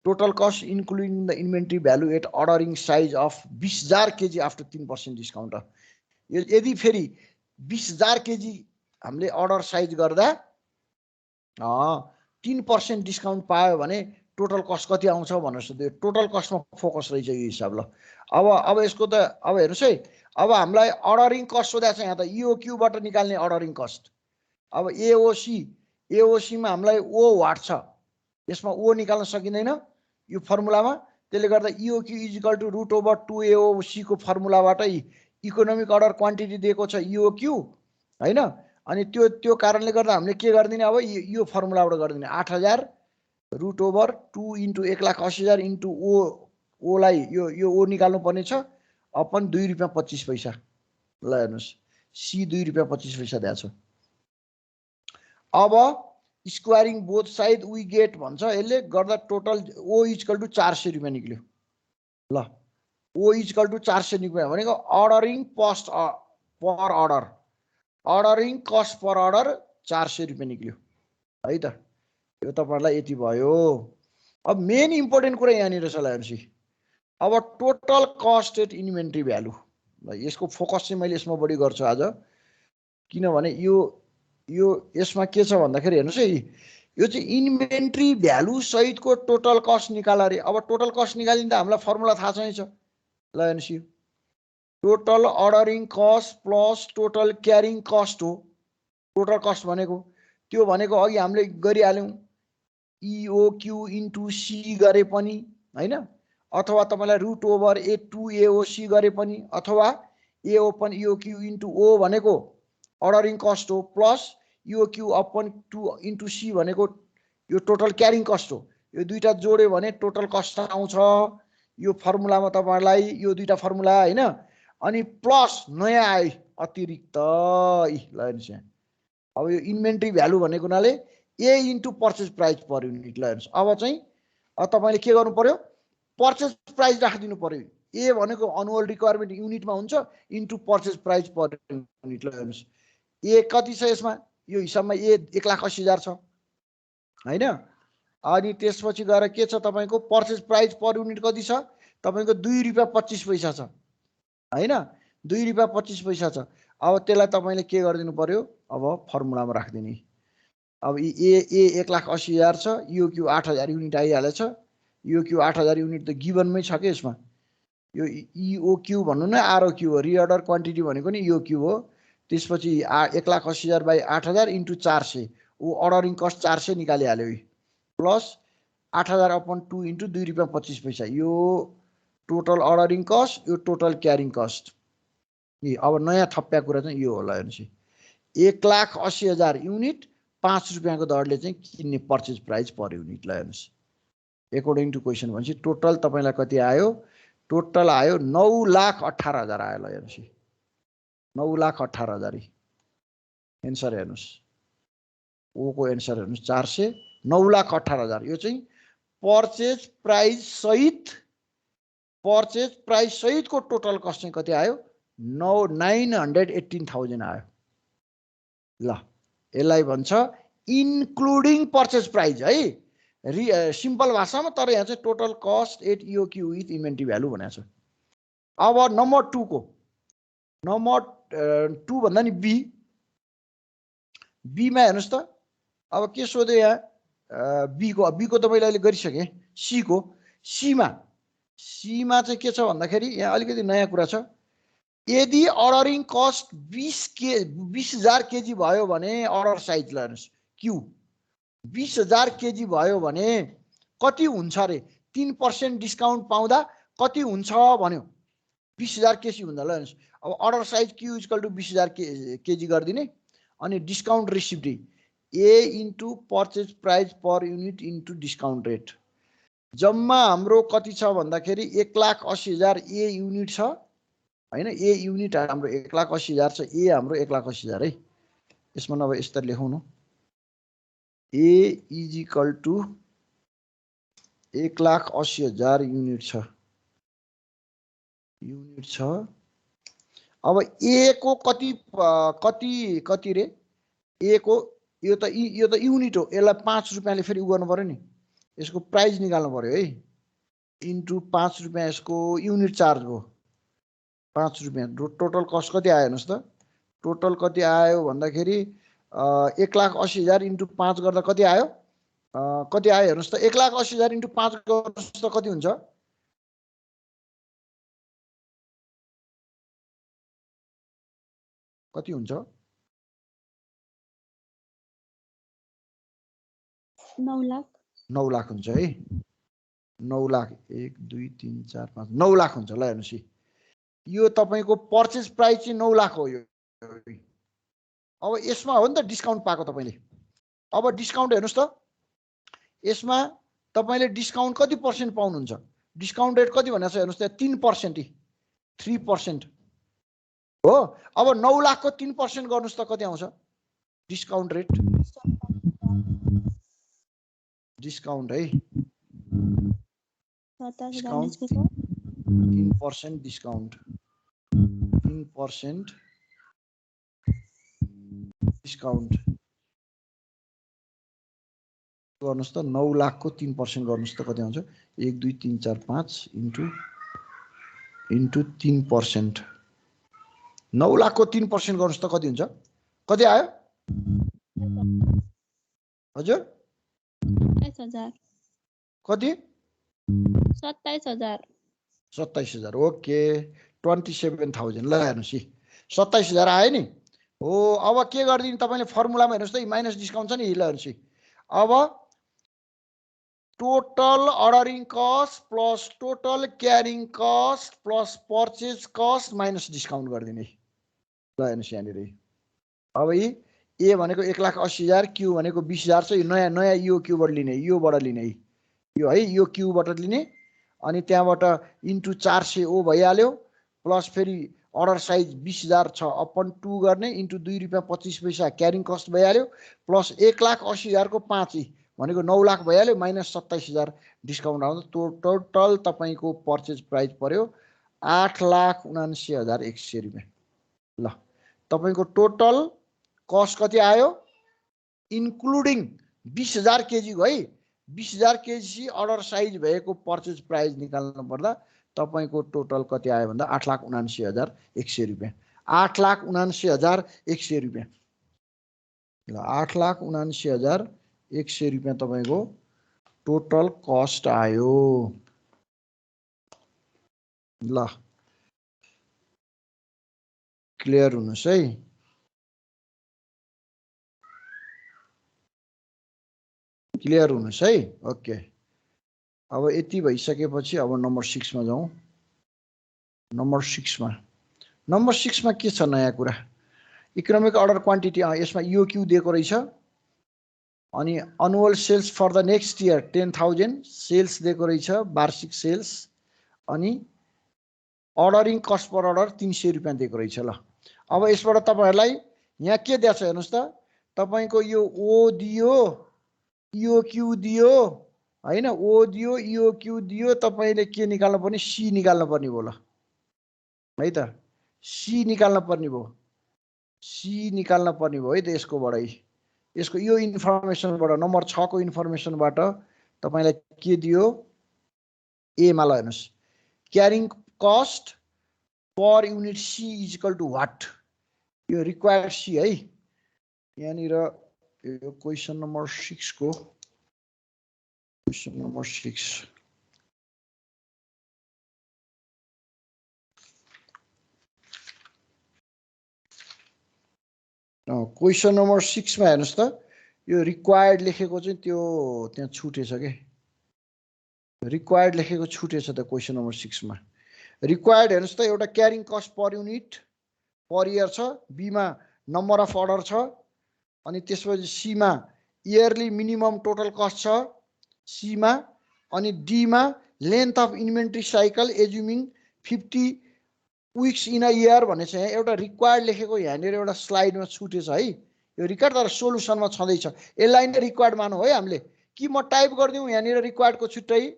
total cost including the inventory value at ordering size of 20,000 KG after 3% discount. यदि फेरि 20,000 केजी हामीले अर्डर साइज गर्दा 3% डिस्काउन्ट पायो भने टोटल कस्ट कति आउँछ भनेर सोध्यो। टोटल कस्टमा फोकस रहेछ यो हिसाब। ल अब यसको त अब हेर्नुहोस् है, अब हामीलाई अर्डरिङ कस्ट सोधेको छ यहाँ त, इओक्यूबाट निकाल्ने अर्डरिङ कस्ट। अब एओसीमा हामीलाई ओ वाट छ, यसमा ओ निकाल्न सकिँदैन यो फर्मुलामा। त्यसले गर्दा EOQ is equal to root over 2AOC को फर्मुलाबाटै इकोनोमिक अर्डर क्वान्टिटी दिएको छ इओक्यू होइन। अनि त्यो कारणले गर्दा हामीले के गरिदिने, अब यो फर्मुलाबाट गरिदिने 8,000 रुट ओभर 2 इन्टु 1,80,000 इन्टु ओलाई यो ओ निकाल्नु पर्ने छ अपन 2 रुपियाँ 25 पैसा। ल हेर्नुहोस्, सी 2 रुपियाँ 25 पैसा दिएको छ। अब squaring both side we get भन्छ यसले गर्दा टोटल ओ इजकल टु 400 रुपियाँ निक्ल्यो। ल ओ इजकल टु 400 निक्ल्यो भनेको ordering cost per order, ordering cost per order 400 रुपियाँ निक्ल्यो है त। यो तपाईहरुलाई यति भयो। अब मेन इम्पोर्टेन्ट कुरा यहाँनिर छ। हेर्नुहोस्, अब total cost at inventory value, यसको फोकस चाहिँ मैले यसमा बढी गर्छु आज, किनभने यो यसमा के छ भन्दाखेरि हेर्नुहोस् है, यो चाहिँ इन्भेन्ट्री भ्यालु सहितको टोटल कस्ट निकाल अरे। अब टोटल कस्ट निकालिँदा हामीलाई फर्मुला थाहा छैन। ल हेर्नुहोस्, यो total ordering cost plus total carrying cost हो। टोटल कस्ट भनेको त्यो भनेको अघि हामीले गरिहाल्यौँ, इओक्यू इन्टु सी गरे पनि होइन, अथवा तपाईलाई रुट ओभर A2AOC गरे पनि, अथवा ए ओपन इओक्यू इन्टु ओ भनेको अर्डरिङ कस्ट हो, प्लस इओक्यू अपन 2 इन्टु सी भनेको यो टोटल क्यारिङ कस्ट हो। यो दुईटा जोड्यो भने टोटल कस्ट आउँछ यो फर्मुलामा तपाईहरुलाई, यो दुईटा फर्मुला होइन। अनि प्लस नयाँ आयो अतिरिक्त, ल हेर्नुहोस् यहाँ, अब यो इन्भेन्ट्री भ्यालु भनेको हुनाले A into purchase price per unit. ल हेर्नुहोस्, अब चाहिँ तपाईले के गर्नु पर्यो, पर्चेज प्राइस राखिदिनु पर्यो। ए भनेको अनुअल रिक्वायरमेन्ट युनिटमा हुन्छ into purchase price per unit. ल हेर्नुहोस्, ए कति छ यसमा, यो हिसाबमा ए 1,80,000 छ होइन। अनि त्यसपछि गएर के छ तपाईको पर्चेज प्राइस पर युनिट कति छ तपाईको 2 रुपियाँ 25 पैसा छ होइन, 2 रुपियाँ 25 पैसा छ। अब त्यसलाई तपाईले के गरिदिनु पर्यो, अब फर्मुलामा राखिदिने। अब ए 1,80,000 छ, इओक्यू 8,000 युनिट आइहालेछ। इओक्यू 8,000 युनिट त गिभनमै छ कि यसमा। यो इओक्यू भन्नु न आरओक्यू हो, रिअर्डर क्वान्टिटी भनेको नि इओक्यू हो। त्यसपछि 1,80,000 बाई 8,000 इन्टु 400, ऊ अर्डरिङ कस्ट 400 निकालिहाल्यो, प्लस 8,000 अपन 2 इन्टु 2 रुपियाँ 25 पैसा। यो टोटल अर्डरिङ कस्ट, यो टोटल क्यारिङ कस्ट। अब नयाँ थप्या कुरा चाहिँ यो होला। हेर्नुहोस्, 1,80,000 युनिट 5 रुपियाँको दरले चाहिँ किन्ने पर्चेज प्राइस पर युनिट। ल हेर्नुहोस्, एकोर्डिङ टु क्वेसन भनेपछि टोटल तपाईलाई कति आयो, टोटल आयो 9,18,000 आयो। ल हेर्नुहोस्, 9,18,000 एन्सर हेर्नुहोस्, ओ को एन्सर हेर्नुहोस् 400, 9,18,000। यो चाहिँ पर्चेज प्राइस सहितको टोटल कस्ट चाहिँ कति आयो, 918,000 आयो। ल यसलाई भन्छ इन्क्लुडिङ पर्चेज प्राइस है, सिम्पल भाषामा। तर यहाँ चाहिँ total cost at EOQ with inventory value भनेको छ। अब नम्बर 2 को, नम्बर 2 भन्दा नि बीमा हेर्नुहोस् त। अब के सोध्यो यहाँ, बी को त मैले अहिले गरिसकेँ। सीमा चाहिँ के छ भन्दाखेरि यहाँ अलिकति नयाँ कुरा छ। यदि अर्डरिङ कस्ट 20,000 केजी भयो भने अर्डर साइज, ल हेर्नुहोस्, क्यू 20,000 केजी भयो भने कति हुन्छ अरे, 3% डिस्काउन्ट पाउँदा कति हुन्छ भन्यो, 20,000 केजी हुँदा। ल हेर्नुहोस्, अब order size Q equal to 20,000 KG गरिदिने, अनि discount receipt A into purchase price per unit into discount rate. जम्मा हाम्रो कति छ भन्दाखेरि 1,80,000 ए युनिट छ होइन। ए युनिट हाम्रो 1,80,000 छ, ए हाम्रो 1,80,000 है। यसमा नभए यस्तरी लेखौँ न, ए इजिकल टु 1,80,000 युनिट छ युनिट छ। अब ए को कति कति रे ए को यो त युनिट हो, यसलाई 5 रुपैयाँले फेरि उ गर्नु पर्यो नि, यसको प्राइस निकाल्नु पर्यो है। इन्टु 5 रुपैयाँ यसको युनिट चार्ज हो 5 रुपैयाँ। टोटल कस्ट कति आयो हेर्नुहोस् त, टोटल कति आयो भन्दाखेरि 1,80,000 इन्टु 5 गर्दा कति आयो, कति आयो हेर्नुहोस् त, 1,80,000 इन्टु 5 गर्नुहोस् त कति हुन्छ, कति हुन्छ, 9 लाख 9 लाख हुन्छ है। 9 लाख 1 2 3 4 5 9 लाख हुन्छ। ल हेर्नुहोस् यो तपाईँको पर्चेज प्राइस चाहिँ 9 लाख हो यो। अब यसमा हो नि त डिस्काउन्ट पाएको तपाईँले। अब डिस्काउन्ट हेर्नुहोस् त, यसमा तपाईँले डिस्काउन्ट कति पर्सेन्ट पाउनुहुन्छ, डिस्काउन्ट रेट कति भनेको छ हेर्नुहोस् त, 3% 3% हो। अब 9 लाखको 3% गर्नुहोस् त कति आउँछ डिस्काउन्ट रेट, डिस्काउन्ट है, डिस्काउन्ट 3% डिस्काउन्ट, 3% डिस्काउन्ट गर्नुहोस् त, 9 लाखको 3% गर्नुहोस् त कति आउँछ, 1 2 3 4 5 इन्टु 3%, 9 लाखको 3% गर्नुहोस् त कति हुन्छ, कति आयो हजुर, 27,000 कति 27,000 27,000 ओके 27,000। ल हेर्नुहोस् 27,000 आयो नि हो। अब के गरिदिनु तपाईँले फर्मुलामा हेर्नुहोस् त, माइनस डिस्काउन्ट छ नि, ल हेर्नुहोस् अब total ordering cost plus total carrying cost plus purchase cost minus discount गरिदिने। ल हेर्नुहोस् यहाँनिर अब ए भनेको 1,80,000, क्यू भनेको 20,000 छ, नयाँ नयाँ यो क्यूबाट लिने, योबाट लिने यो है, यो क्यूबाट लिने, अनि त्यहाँबाट इन्टु 400 ओ भइहाल्यो, प्लस फेरि अर्डर साइज 20,000 छ अपन 2 गर्ने, इन्टु 2 रुपियाँ 25 पैसा क्यारिङ कस्ट भइहाल्यो, प्लस 1,80,000 को 5 भनेको 9 लाख भइहाल्यो, माइनस 27,000 डिस्काउन्ट आउँछ। टोटल तपाईँको पर्चेज प्राइस पर्यो 8,79,100 रुपियाँ। ल तपाईँको टोटल कस्ट कति आयो इन्क्लुडिङ 20,000 केजीको है, 20,000 केजी अर्डर साइज भएको पर्चेज प्राइस निकाल्नु पर्दा तपाईँको टोटल कति आयो भन्दा 8,79,100 रुपियाँ, 8,79,100 रुपियाँ। ल 8,79,100 रुपियाँ तपाईँको टोटल कस्ट आयो। ल क्लियर हुनुहोस् है, क्लियर हुनुहोस् है, ओके। अब यति भइसकेपछि अब नम्बर 6 मा जाउँ। नम्बर 6 मा के छ नयाँ कुरा, इकोनोमिक अर्डर क्वान्टिटी, यसमा योक्यू दिएको रहेछ, अनि annual sales for the next year 10,000 sales दिएको रहेछ, वार्षिक सेल्स, अनि अर्डरिङ कस्ट पर अर्डर 300 रुपियाँ दिएको रहेछ। ल अब यसबाट तपाईँहरूलाई यहाँ के दिएको छ हेर्नुहोस् त, तपाईँको यो ओ दियो, योक्यू दियो होइन, ओ दियो, योक्यू दियो, तपाईँले के निकाल्नु पर्ने, सी निकाल्नु पर्ने भयो। ल है त सी निकाल्नु पर्ने भयो, सी निकाल्नु पर्ने भयो है त यसकोबाटै, यसको यो इन्फर्मेसनबाट नम्बर 6 को इन्फर्मेसनबाट तपाईँलाई के दियो ए मा। ल हेर्नुहोस् carrying cost per unit C is equal to what, यो रिक्वायर्ड सी है। यहाँनिर यो क्वेसन नम्बर 6 को क्वेसन नम्बर 6 क्वेसन नम्बर 6 मा हेर्नुहोस् त, यो रिक्वायर्ड लेखेको चाहिँ त्यो त्यहाँ छुटेछ के, रिक्वायर्ड लेखेको छुटेछ त क्वेसन नम्बर 6 मा। रिक्वायर्ड हेर्नुहोस् त, एउटा carrying cost per unit per year छ, बी मा नम्बर अफ अर्डर छ, अनि त्यसपछि सी मा इयरली मिनिमम टोटल कस्ट छ सी मा, अनि डी मा length of inventory cycle assuming 50 weeks in a year भन्ने छ। यहाँ एउटा रिक्वायर्ड लेखेको यहाँनिर एउटा स्लाइडमा छुटेछ है, यो रिक्वायर्ड तर सोलुसनमा छँदैछ, यसलाई नै रिक्वायर्ड मानौँ है हामीले, कि म टाइप गरिदिउँ यहाँनिर रिक्वायर्डको छुट्टै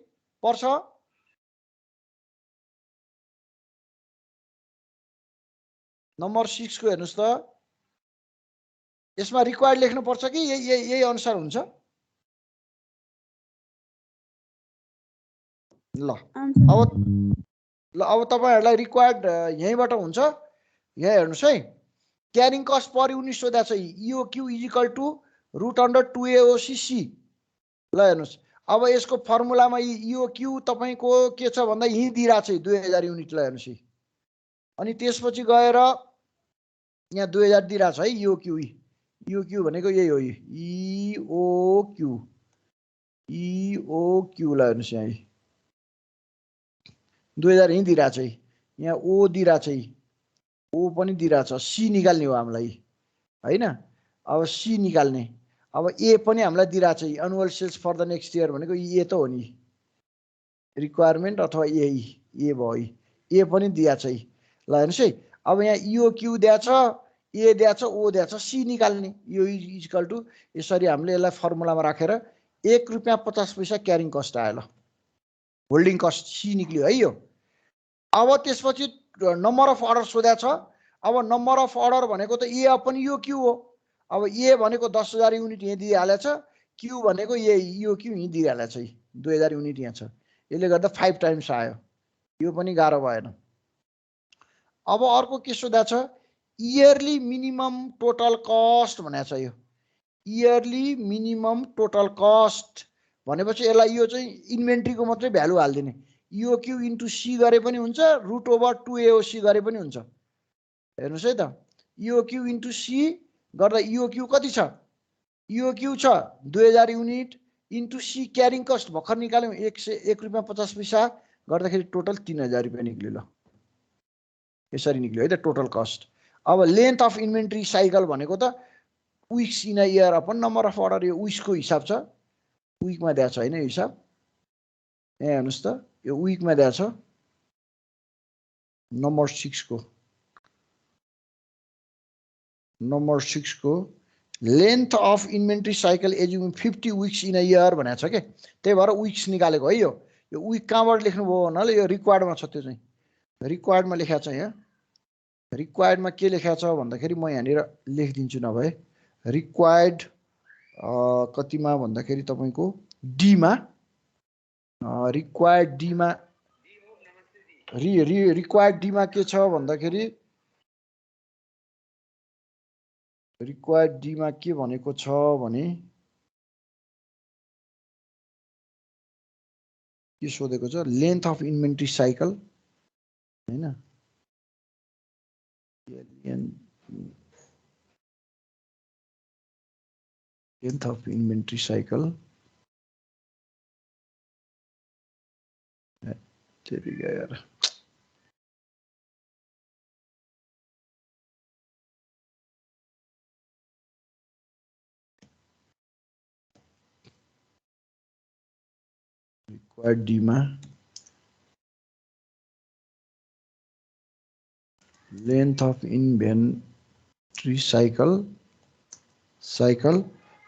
पर्छ, नम्बर 6 को हेर्नुस् त यसमा रिक्वायर्ड लेख्नु पर्छ कि यही अनुसार हुन्छ ल अब तपाईहरुलाई रिक्वायर्ड यहीबाट हुन्छ यहाँ हेर्नुस् है क्यारिङ कस्ट पर युनिट सोधा छ EOQ = √2AOCC ल हेर्नुस् अब यसको फर्मुलामा EOQ तपाईको के छ भन्दा यही दिइरा छ 2000 युनिट ल हेर्नुस् अनि त्यसपछि गएर यहाँ 2000 दिइरा छ है EOQ भनेको यही हो EOQ ल हेर्नुस् यहाँ 2000 यही दिइरा छ यहाँ O दिइरा छ O पनि दिइरा छ C निकाल्ने हो हामीलाई हैन अब C निकाल्ने अब A पनि हामीलाई दिइरा छ annual sales for the next year भनेको A त हो नि रिक्वायरमेन्ट अथवा A भयो A पनि दिया छ ल हेर्नुस् है अब यहाँ EOQ दिया छ A दिया छ O दिया छ C निकाल्ने यो इक्वल टु यसरी हामीले यसलाई फर्मुलामा राखेर ₹1.50 क्यारिङ कस्ट आयो ल होल्डिङ कस्ट C निक्ल्यो है यो अब त्यसपछि नम्बर अफ अर्डर सोध्या छ अब नम्बर अफ अर्डर भनेको त A पनि यो Q हो अब A भनेको 10000 युनिट यहाँ दिइहालेछ Q भनेको यो Q यही दिइहालेछ 2000 युनिट यहाँ छ यसले गर्दा 5 टाइम्स आयो यो पनि गाह्रो भएन अब अर्को के सोध्या छ इयरली मिनिमम टोटल कस्ट भनेको छ यो इयरली मिनिमम टोटल कस्ट भनेपछि यसलाई यो चाहिँ इन्भेन्ट्रीको मात्रै भ्यालु हाल्दिने EOQ * C गरे पनि हुन्छ √2AOC गरे पनि हुन्छ हेर्नुस् है त EOQ * C गर्दा EOQ कति छ EOQ छ 2000 युनिट * C क्यारिङ कस्ट भर्खर निकाल्यौं ₹1.50 गर्दाखेरि टोटल ₹3000 निक्ल्यो ल यसरी निक्ल्यो है त टोटल कस्ट अब लेन्थ अफ इन्भेन्ट्री साइकल भनेको त weeks in a year upon number of order यो वीक्सको हिसाब छ वीकमा दिया छ हैन यो हिसाब यहाँ हेर्नुस् त यो वीकमा दिया छ नम्बर 6 को length of inventory cycle assuming 50 weeks in a year भनेको छ के त्यही भएर वीक्स निकालेको है यो वीक कहाँबाट लेख्नुभयो भन्नाले यो रिक्वायर्डमा छ त्यो चाहिँ रिक्वायर्डमा लेखेको छ यहाँ रिक्वायर्डमा के लेखेको छ भन्दाखेरि म यहाँनिर लेखिदिन्छु नभए रिक्वायर्ड कतिमा भन्दाखेरि तपाईको डी मा रिक्वायर्ड डी मा रिक्वायर्ड डी मा के छ भन्दाखेरि रिक्वायर्ड डी मा के भनेको छ भने के सोधेको छ लेन्थ अफ इन्भेन्ट्री साइकल हैन length of inventory cycle तेरी यार required demand length of inventory cycle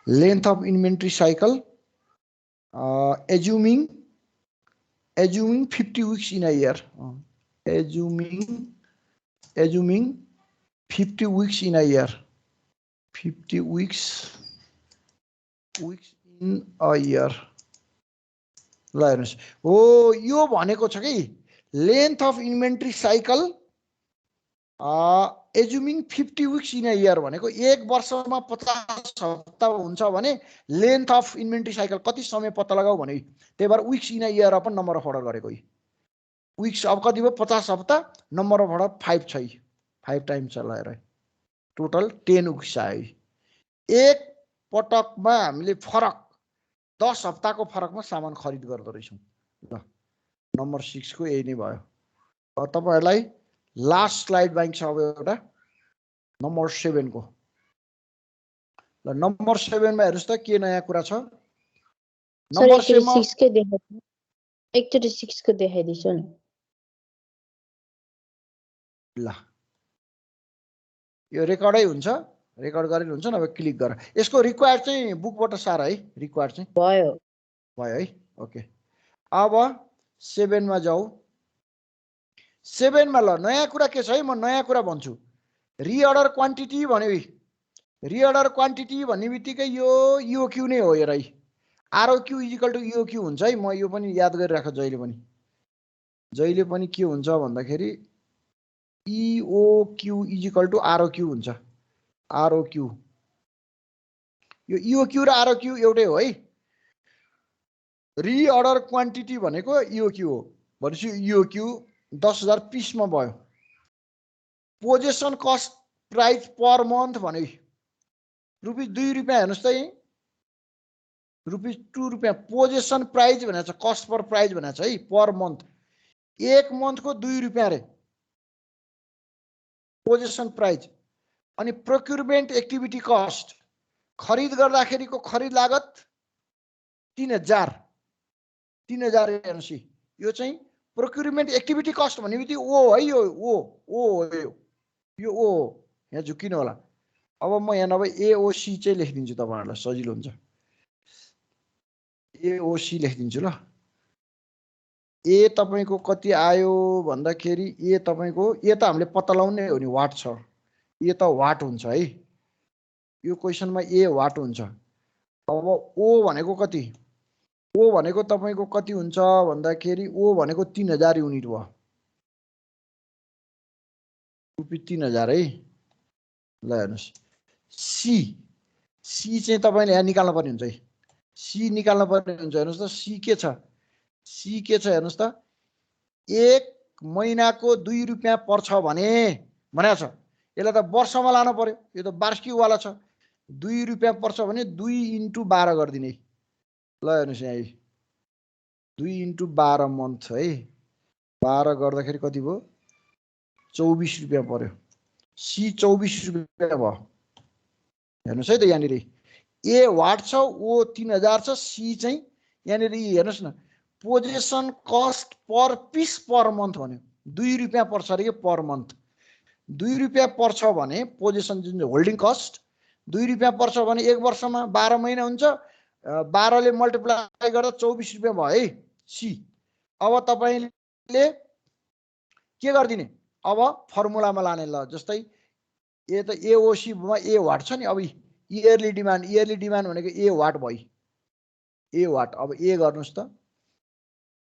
length of inventory cycle assuming 50 weeks in a year assuming 50 weeks in a year 50 weeks in a year ल हेर्नुस् हो यो भनेको छ कि length of inventory cycle assuming 50 weeks in a year भनेको एक वर्षमा 50 हप्ता हुन्छ भने लेन्थ अफ इन्भेन्ट्री साइकल कति समय पत्ता लगाऊ भने त्यही भएर weeks in a year upon number of order गरेको वीक्स अब कति भयो 50 हप्ता नम्बर अफ अर्डर 5 छ 5 टाइम्स चलाएर टोटल 10 वीक्स आयो एक पटकमा हामीले फरक 10 हप्ताको फरकमा सामान खरिद गर्दो रहेछौं ल नम्बर 6 को यही नै भयो अब तपाईहरुलाई लास्ट स्लाइड बाँकी छ अब एउटा नम्बर 7 को ल नम्बर 7 मा हेर्नुस् त के नयाँ कुरा छ नम्बर 6 के देखाउँछु एकचोटी 6 को देखाइदिन्छु नि ल यो रेकर्डै हुन्छ रेकर्ड गरेर हुन्छ नभए क्लिक गर यसको रिक्वायर्ड चाहिँ बुकबाट सार है रिक्वायर्ड चाहिँ भयो है ओके अब 7 मा जाऊ 7 मा ल नयाँ कुरा के छ है म नयाँ कुरा भन्छु रिअर्डर क्वान्टिटी भन्यो रिअर्डर क्वान्टिटी भन्ने बित्तिकै यो इओक्यू नै हो हेर है आरओक्यू इजिकल टु इओक्यू हुन्छ है म यो पनि याद गरिराख जहिले पनि के हुन्छ भन्दाखेरि इओक्यू इजिकल टु आरओक्यू हुन्छ आरओक्यू यो इओक्यू र आरओक्यू एउटै हो है रिअर्डर क्वान्टिटी भनेको इओक्यू हो भनेपछि इओक्यू 10,000 पिसमा भयो possession cost price per month भने रुपिस 2 रुपियाँ हेर्नुहोस् त यहीँ रुपिस 2 रुपियाँ पोजेसन प्राइस भनेको छ कस्ट पर प्राइस भनेको छ है पर मन्थ एक मन्थको 2 रुपियाँ रे पोजेसन प्राइस अनि प्रोक्युरमेन्ट एक्टिभिटी कस्ट खरिद गर्दाखेरिको खरिद लागत 3000 हेर्नुहोस् यो चाहिँ प्रोक्युरमेन्ट एक्टिभिटी कस्ट भन्ने बित्तिकै ओ है यो ओ यो ओ यहाँ झुकिनु होला अब म यहाँ नभए एओसी चाहिँ लेखिदिन्छु तपाईहरुलाई सजिलो हुन्छ एओसी लेखिदिन्छु ल ए तपाईको कति आयो भन्दाखेरि ए तपाईको ए त हामीले पत्ता लगाउनै हो नि वाट छ ए त वाट हुन्छ है यो क्वेशनमा ए वाट हुन्छ अब ओ भनेको कति ओ भनेको तपाईको कति हुन्छ भन्दाखेरि ओ भनेको 3000 युनिट भयो रुपैयाँ 3000 है ल हेर्नुस् सी चाहिँ तपाईले यहाँ निकाल्न पर्ने हुन्छ है सी निकाल्न पर्ने हुन्छ हेर्नुस् त सी के छ हेर्नुस् त एक महिनाको 2 रुपियाँ पर्छ भने भनेको छ यसलाई त वर्षमा लानु पर्यो यो त वार्षिक वाला छ 2 रुपियाँ पर्छ भने 2 × 12 गर्दिने ल हेर्नुस् यहाँ 2 × 12 मन्थ है 12 गर्दाखेरि कति भयो 24 रुपियाँ पर्यो सी 24 रुपियाँ भयो हेर्नुस् है त यहाँनिर ए वाट छ ओ 3000 छ सी चाहिँ यहाँनिर हेर्नुस् न पोजेसन कस्ट पर पिस पर मन्थ भन्यो 2 रुपियाँ पर्छ अरे पर मन्थ 2 रुपियाँ पर्छ भने पोजेसन जुन होल्डिङ कस्ट 2 रुपियाँ पर्छ भने एक वर्षमा 12 महिना हुन्छ 12 ले मल्टिप्लाई गर्दा 24 रुपियाँ भयो है सी अब तपाईले के गर्दिने अब फर्मुलामा लाने ल जस्तै ए त एओसी मा ए वाट छ नि अब इयरली डिमान्ड भनेको ए वाट भयो ए वाट अब ए गर्नुस् त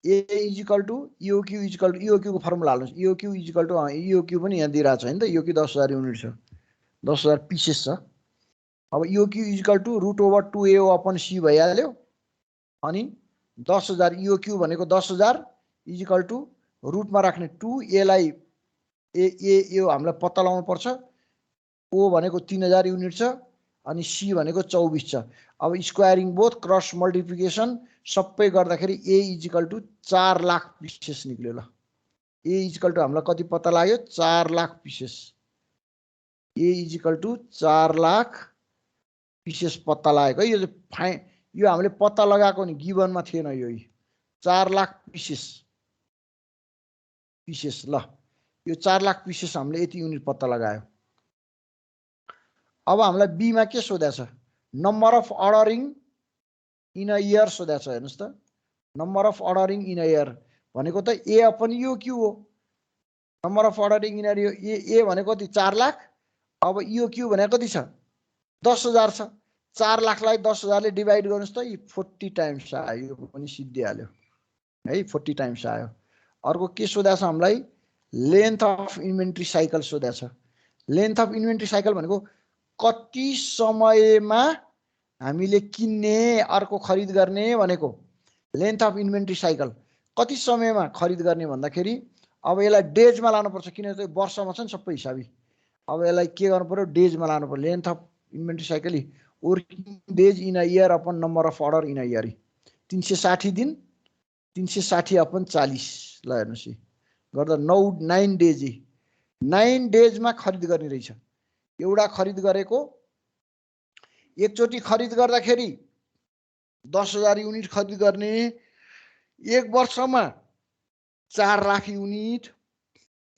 ए इजिकल टु इओक्यू को फर्मुला हाल्नुस् इओक्यू इजिकल टु इओक्यू पनि यहाँ दिइरा छ हैन त इओक्यू 10000 युनिट छ 10000 पिसेस छ अब EOQ is equal to √/2AO upon C भइहाल्यो अनि 10000 इओक्यू भनेको 10000 इजिकल टु रुटमा राख्ने 2 ए लाई ए यो हामीलाई पत्ता लगाउनु पर्छ ओ भनेको 3000 युनिट छ अनि सी भनेको 24 छ अब स्क्वायरिङ बोथ क्रस मल्टिप्लिकेसन सबै गर्दाखेरि ए इजिकल टु 4 लाख पिसेस निक्ल्यो ल ए इजिकल टु हामीलाई कति पत्ता लाग्यो 4 लाख पिसेस ए इजिकल टु 4 लाख पिसेस पत्ता लागेको यो हामीले पत्ता लगाएको नि गिभनमा थिएन यो 4 लाख पिसेस ल यो 4 लाख पिसेस हामीले यति युनिट पत्ता लगायो अब हामीलाई बी मा के सोधेछ number of ordering in a year सोधेछ हेर्नुस् त number of ordering in a year भनेको त ए अपन यो क्यू हो number of ordering in a year A भनेको कति 4 लाख अब यो क्यू भनेको कति छ 10000 छ 4 लाखलाई 10000 ले डिवाइड गर्नुस् त 40 टाइम्स आयो यो पनि सिद्धिहाल्यो है 40 टाइम्स आयो अर्को के सोधेछ हामीलाई लेन्थ अफ इन्भेन्ट्री साइकल सोधेछ लेन्थ अफ इन्भेन्ट्री साइकल भनेको कति समयमा हामीले किन्ने अर्को खरिद गर्ने भनेको लेन्थ अफ इन्भेन्ट्री साइकल कति समयमा खरिद गर्ने भन्दाखेरि अब यसलाई डेजमा लानुपर्छ किनभने वर्षमा छ नि सबै हिसाबी अब यसलाई के गर्नु पर्यो डेजमा लानु पर्यो length of inventory cycle working days in a year upon number of order in a year 360 दिन 360 अपन 40 ल हेर्नुस् गर्दा 9 डेज 9 डेजमा खरिद गर्ने रहेछ एउटा खरिद गरेको एकचोटी खरिद गर्दाखेरि 10000 युनिट खरिद गर्ने एक वर्षमा 4 लाख युनिट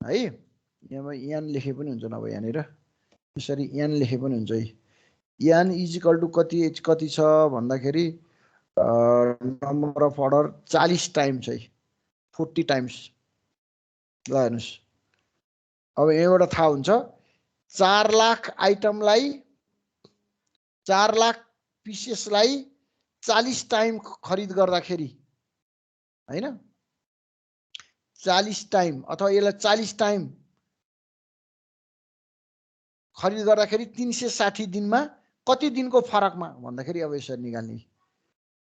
है यहाँ यान लेखे पनि हुन्छ नभए यहाँनिर यसरी यान लेखे पनि हुन्छ है यान इजिकल टु कति छ भन्दाखेरि नम्बर अफ अर्डर 40 टाइम्स है 40 टाइम्स ल हेर्नुस् अब यहाँबाट थाहा हुन्छ 4 लाख आइटमलाई 4 लाख पिसेसलाई 40 टाइम खरिद गर्दाखेरि हैन 40 टाइम अथवा यसलाई 40 टाइम खरिद गर्दाखेरि 360 दिनमा कति दिनको फरकमा भन्दाखेरि अब यसरी निकाल्ने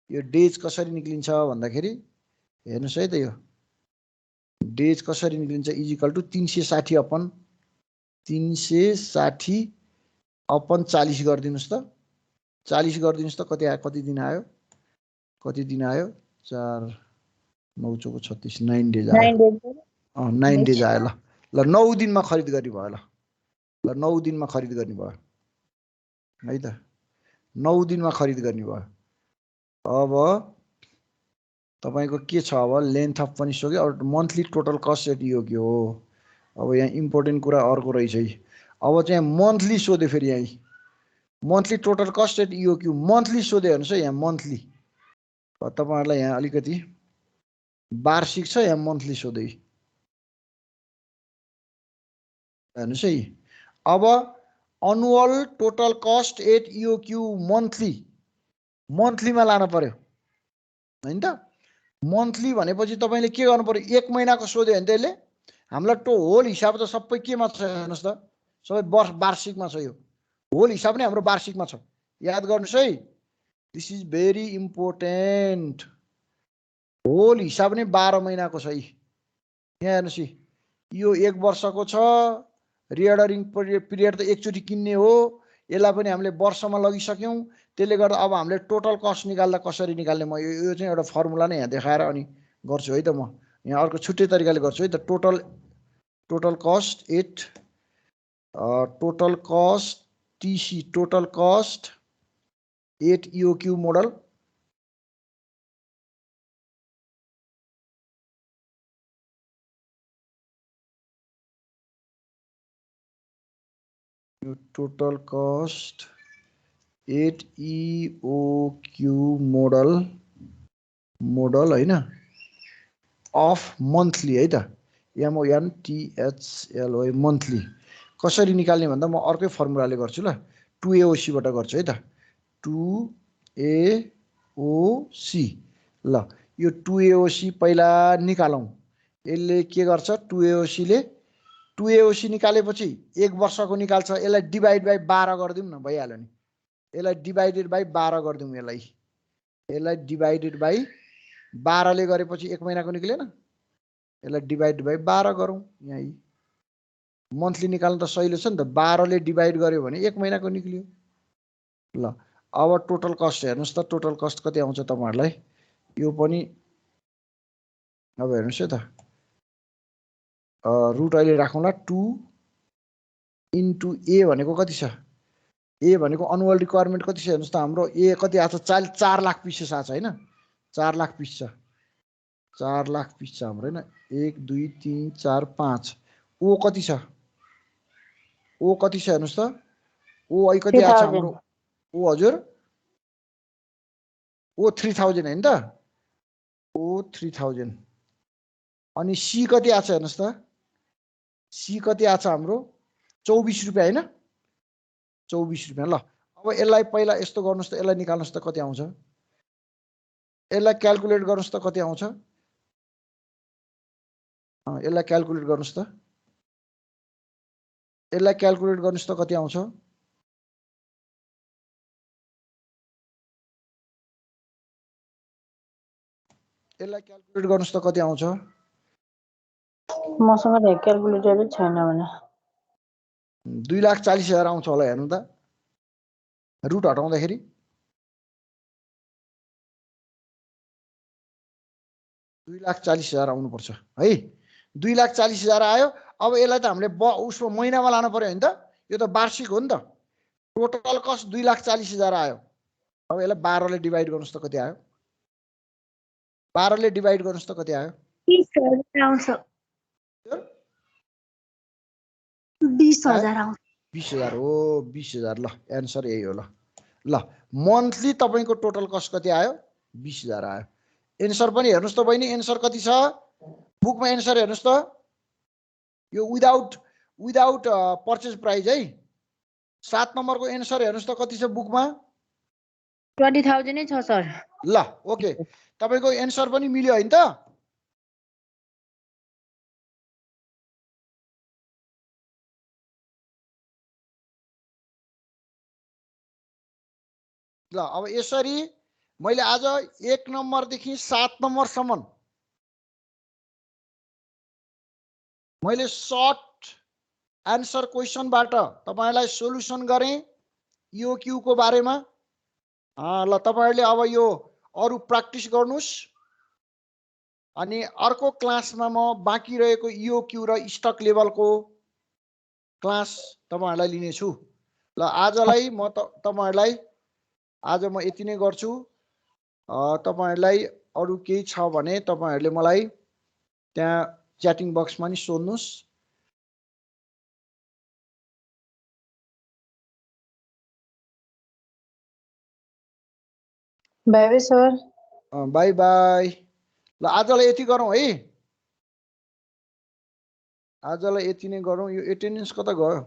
यो डेज कसरी निक्लिन्छ भन्दाखेरि हेर्नुस् है त यो डेज कसरी निक्लिन्छ इक्वल टु 360 अपन 360 अपन 40 गरिदिनुस् त 40 गरिदिनुस् त कति आयो कति दिन आयो 4 9 चौको 36 9 डेज आयो 9 डेज आयो ल 9 दिनमा खरिद गर्ने भयो ल 9 दिनमा खरिद गर्ने भयो है त 9 दिनमा खरिद गर्ने भयो अब तपाईको के छ अब लेन्थ अफ पनि सक्यो अब मन्थली टोटल कस्ट एट यो के हो अब यहाँ इम्पोर्टेन्ट कुरा अर्को रहेछ है अब चाहिँ मन्थली सोध्यो फेरि यहाँ मन्थली टोटल कस्ट एट यो क्यू मन्थली सोध्यो हेर्नुस् है यहाँ मन्थली तपाईहरुलाई यहाँ अलिकति वार्षिक छ यहाँ मन्थली सोधै हेर्नुस् है अब annual total cost at EOQ मन्थलीमा लानु पर्यो हैन त मन्थली भनेपछि तपाईले के गर्नु पर्यो एक महिनाको सोध्यो भने त्यसले हामीलाई होल हिसाब त सबै केमा छ हेर्नुस् त सबै वार्षिकमा छ यो होल हिसाब नै हाम्रो वार्षिकमा छ याद गर्नुस् है this is very important whole हिसाब नै 12 महिनाको छ यहाँ हेर्नुस् यो 1 वर्षको छ रिअर्डरिङ पिरियड त एकचोटी किन्ने हो यसलाई पनि हामीले वर्षमा लगिसक्यौं त्यसले गर्दा अब हामीले टोटल कस्ट निकाल्दा कसरी निकाल्ने म यो चाहिँ एउटा फर्मुला नै यहाँ देखाएर अनि गर्छु है त म यहाँ अर्को छुट्टै तरिकाले गर्छु है त total cost at total cost TC total cost at EOQ model total cost at EOQ model हैन अफ मन्थली है त MONTHLY मन्थली कसरी निकाल्ने भन्दा म अर्कै फर्मुलाले गर्छु ल 2AOC बाट गर्छु है त 2AOC ल यो 2AOC पहिला निकालौं यसले के गर्छ 2AOC ले 2AOC निकालेपछि 1 वर्षको निकाल्छ यसलाई डिवाइड बाइ 12 गर्दियौ न भइहाल्यो नि यसलाई डिवाइडेड बाइ 12 गर्दियौ यसलाई डिवाइडेड बाइ 12 ले गरेपछि 1 महिनाको निक्लेन यसलाई डिवाइड बाइ 12 गरौँ यहाँ मन्थली निकाल्न त सजिलो छ नि त 12 ले डिवाइड गर्यो भने 1 महिनाको निक्लियो ल अब टोटल कस्ट हेर्नुस् त टोटल कस्ट कति आउँछ तपाईहरुलाई यो पनि अब हेर्नुस् है त रुट अहिले राखौँला 2 इन्टु ए भनेको कति छ ए भनेको एनुअल रिक्वायरमेन्ट कति छ हेर्नुस् त हाम्रो ए कति आछ 4 लाख पिसेस आछ हैन 4 लाख पिस छ 4 लाख पिस छ हाम्रो हैन 1 2 3 4 5 ओ कति छ हेर्नुस् त ओ अहिले कति आछ हाम्रो ओ हजुर ओ 3000 हैन त ओ 3000 अनि सी कति आछ हेर्नुस् त सी कति आछ हाम्रो 24 रुपैयाँ हैन 24 रुपैयाँ ल अब यसलाई पहिला यस्तो गर्नुस् त यसलाई निकाल्नुस् त कति आउँछ यसलाई क्याल्कुलेट गर्नुस् त कति आउँछ यसलाई क्याल्कुलेट गर्नुस् त यसलाई क्याल्कुलेट गर्नुस् त कति आउँछ यसलाई क्याल्कुलेट गर्नुस् त कति आउँछ मसँग त क्याल्कुलेटर छैन भने 2,40,000 आउँछ होला हेर्नु त रुट हटाउँदाखेरि 2,40,000 आउनु पर्छ है 2,40,000 आयो अब यसलाई त हामीले उसको महिनामा लानु पर्यो हैन त यो त वार्षिक हो नि त टोटल कस्ट 2,40,000 आयो अब यसलाई 12 ले डिवाइड गर्नुस् त कति आयो 12 ले डिवाइड गर्नुस् त कति आयो 20,000 आउँछ 20,000 आउँछ 20,000 हो 20,000 ल एन्सर यही हो ल मन्थली तपाईको टोटल कस्ट कति आयो 20,000 आयो एन्सर पनि हेर्नुस् त बहिनी एन्सर कति छ बुकमा एन्सर हेर्नुस् त यो विदाउट विदाउट पर्चेज प्राइस है। 7 नम्बरको एन्सर हेर्नुहोस् त कति छ बुकमा। 20,000 नै छ सर। ल ओके, तपाईँको एन्सर पनि मिल्यो होइन त। ल अब यसरी मैले आज 1 नम्बरदेखि 7 नम्बरसम्म मैले सर्ट एन्सर क्वेसनबाट तपाईलाई सोल्युसन गरेँ EOQ को बारेमा। ल तपाईहरुले अब यो अरु प्र्याक्टिस गर्नुस् अनि अर्को क्लासमा म बाँकी रहेको EOQ र स्टक लेभलको क्लास तपाईहरुलाई लिने छु। ल आजलाई म तपाईहरुलाई आज म यति नै गर्छु। तपाईहरुलाई अरु केही छ भने तपाईहरुले मलाई त्यहाँ च्याटिङ बक्समा नि सोध्नुस्। Bye bye sir. Bye bye. ल आजलाई यति गरौँ है। आजलाई यति नै गरौँ। यो एटेन्डेन्स कता गयो?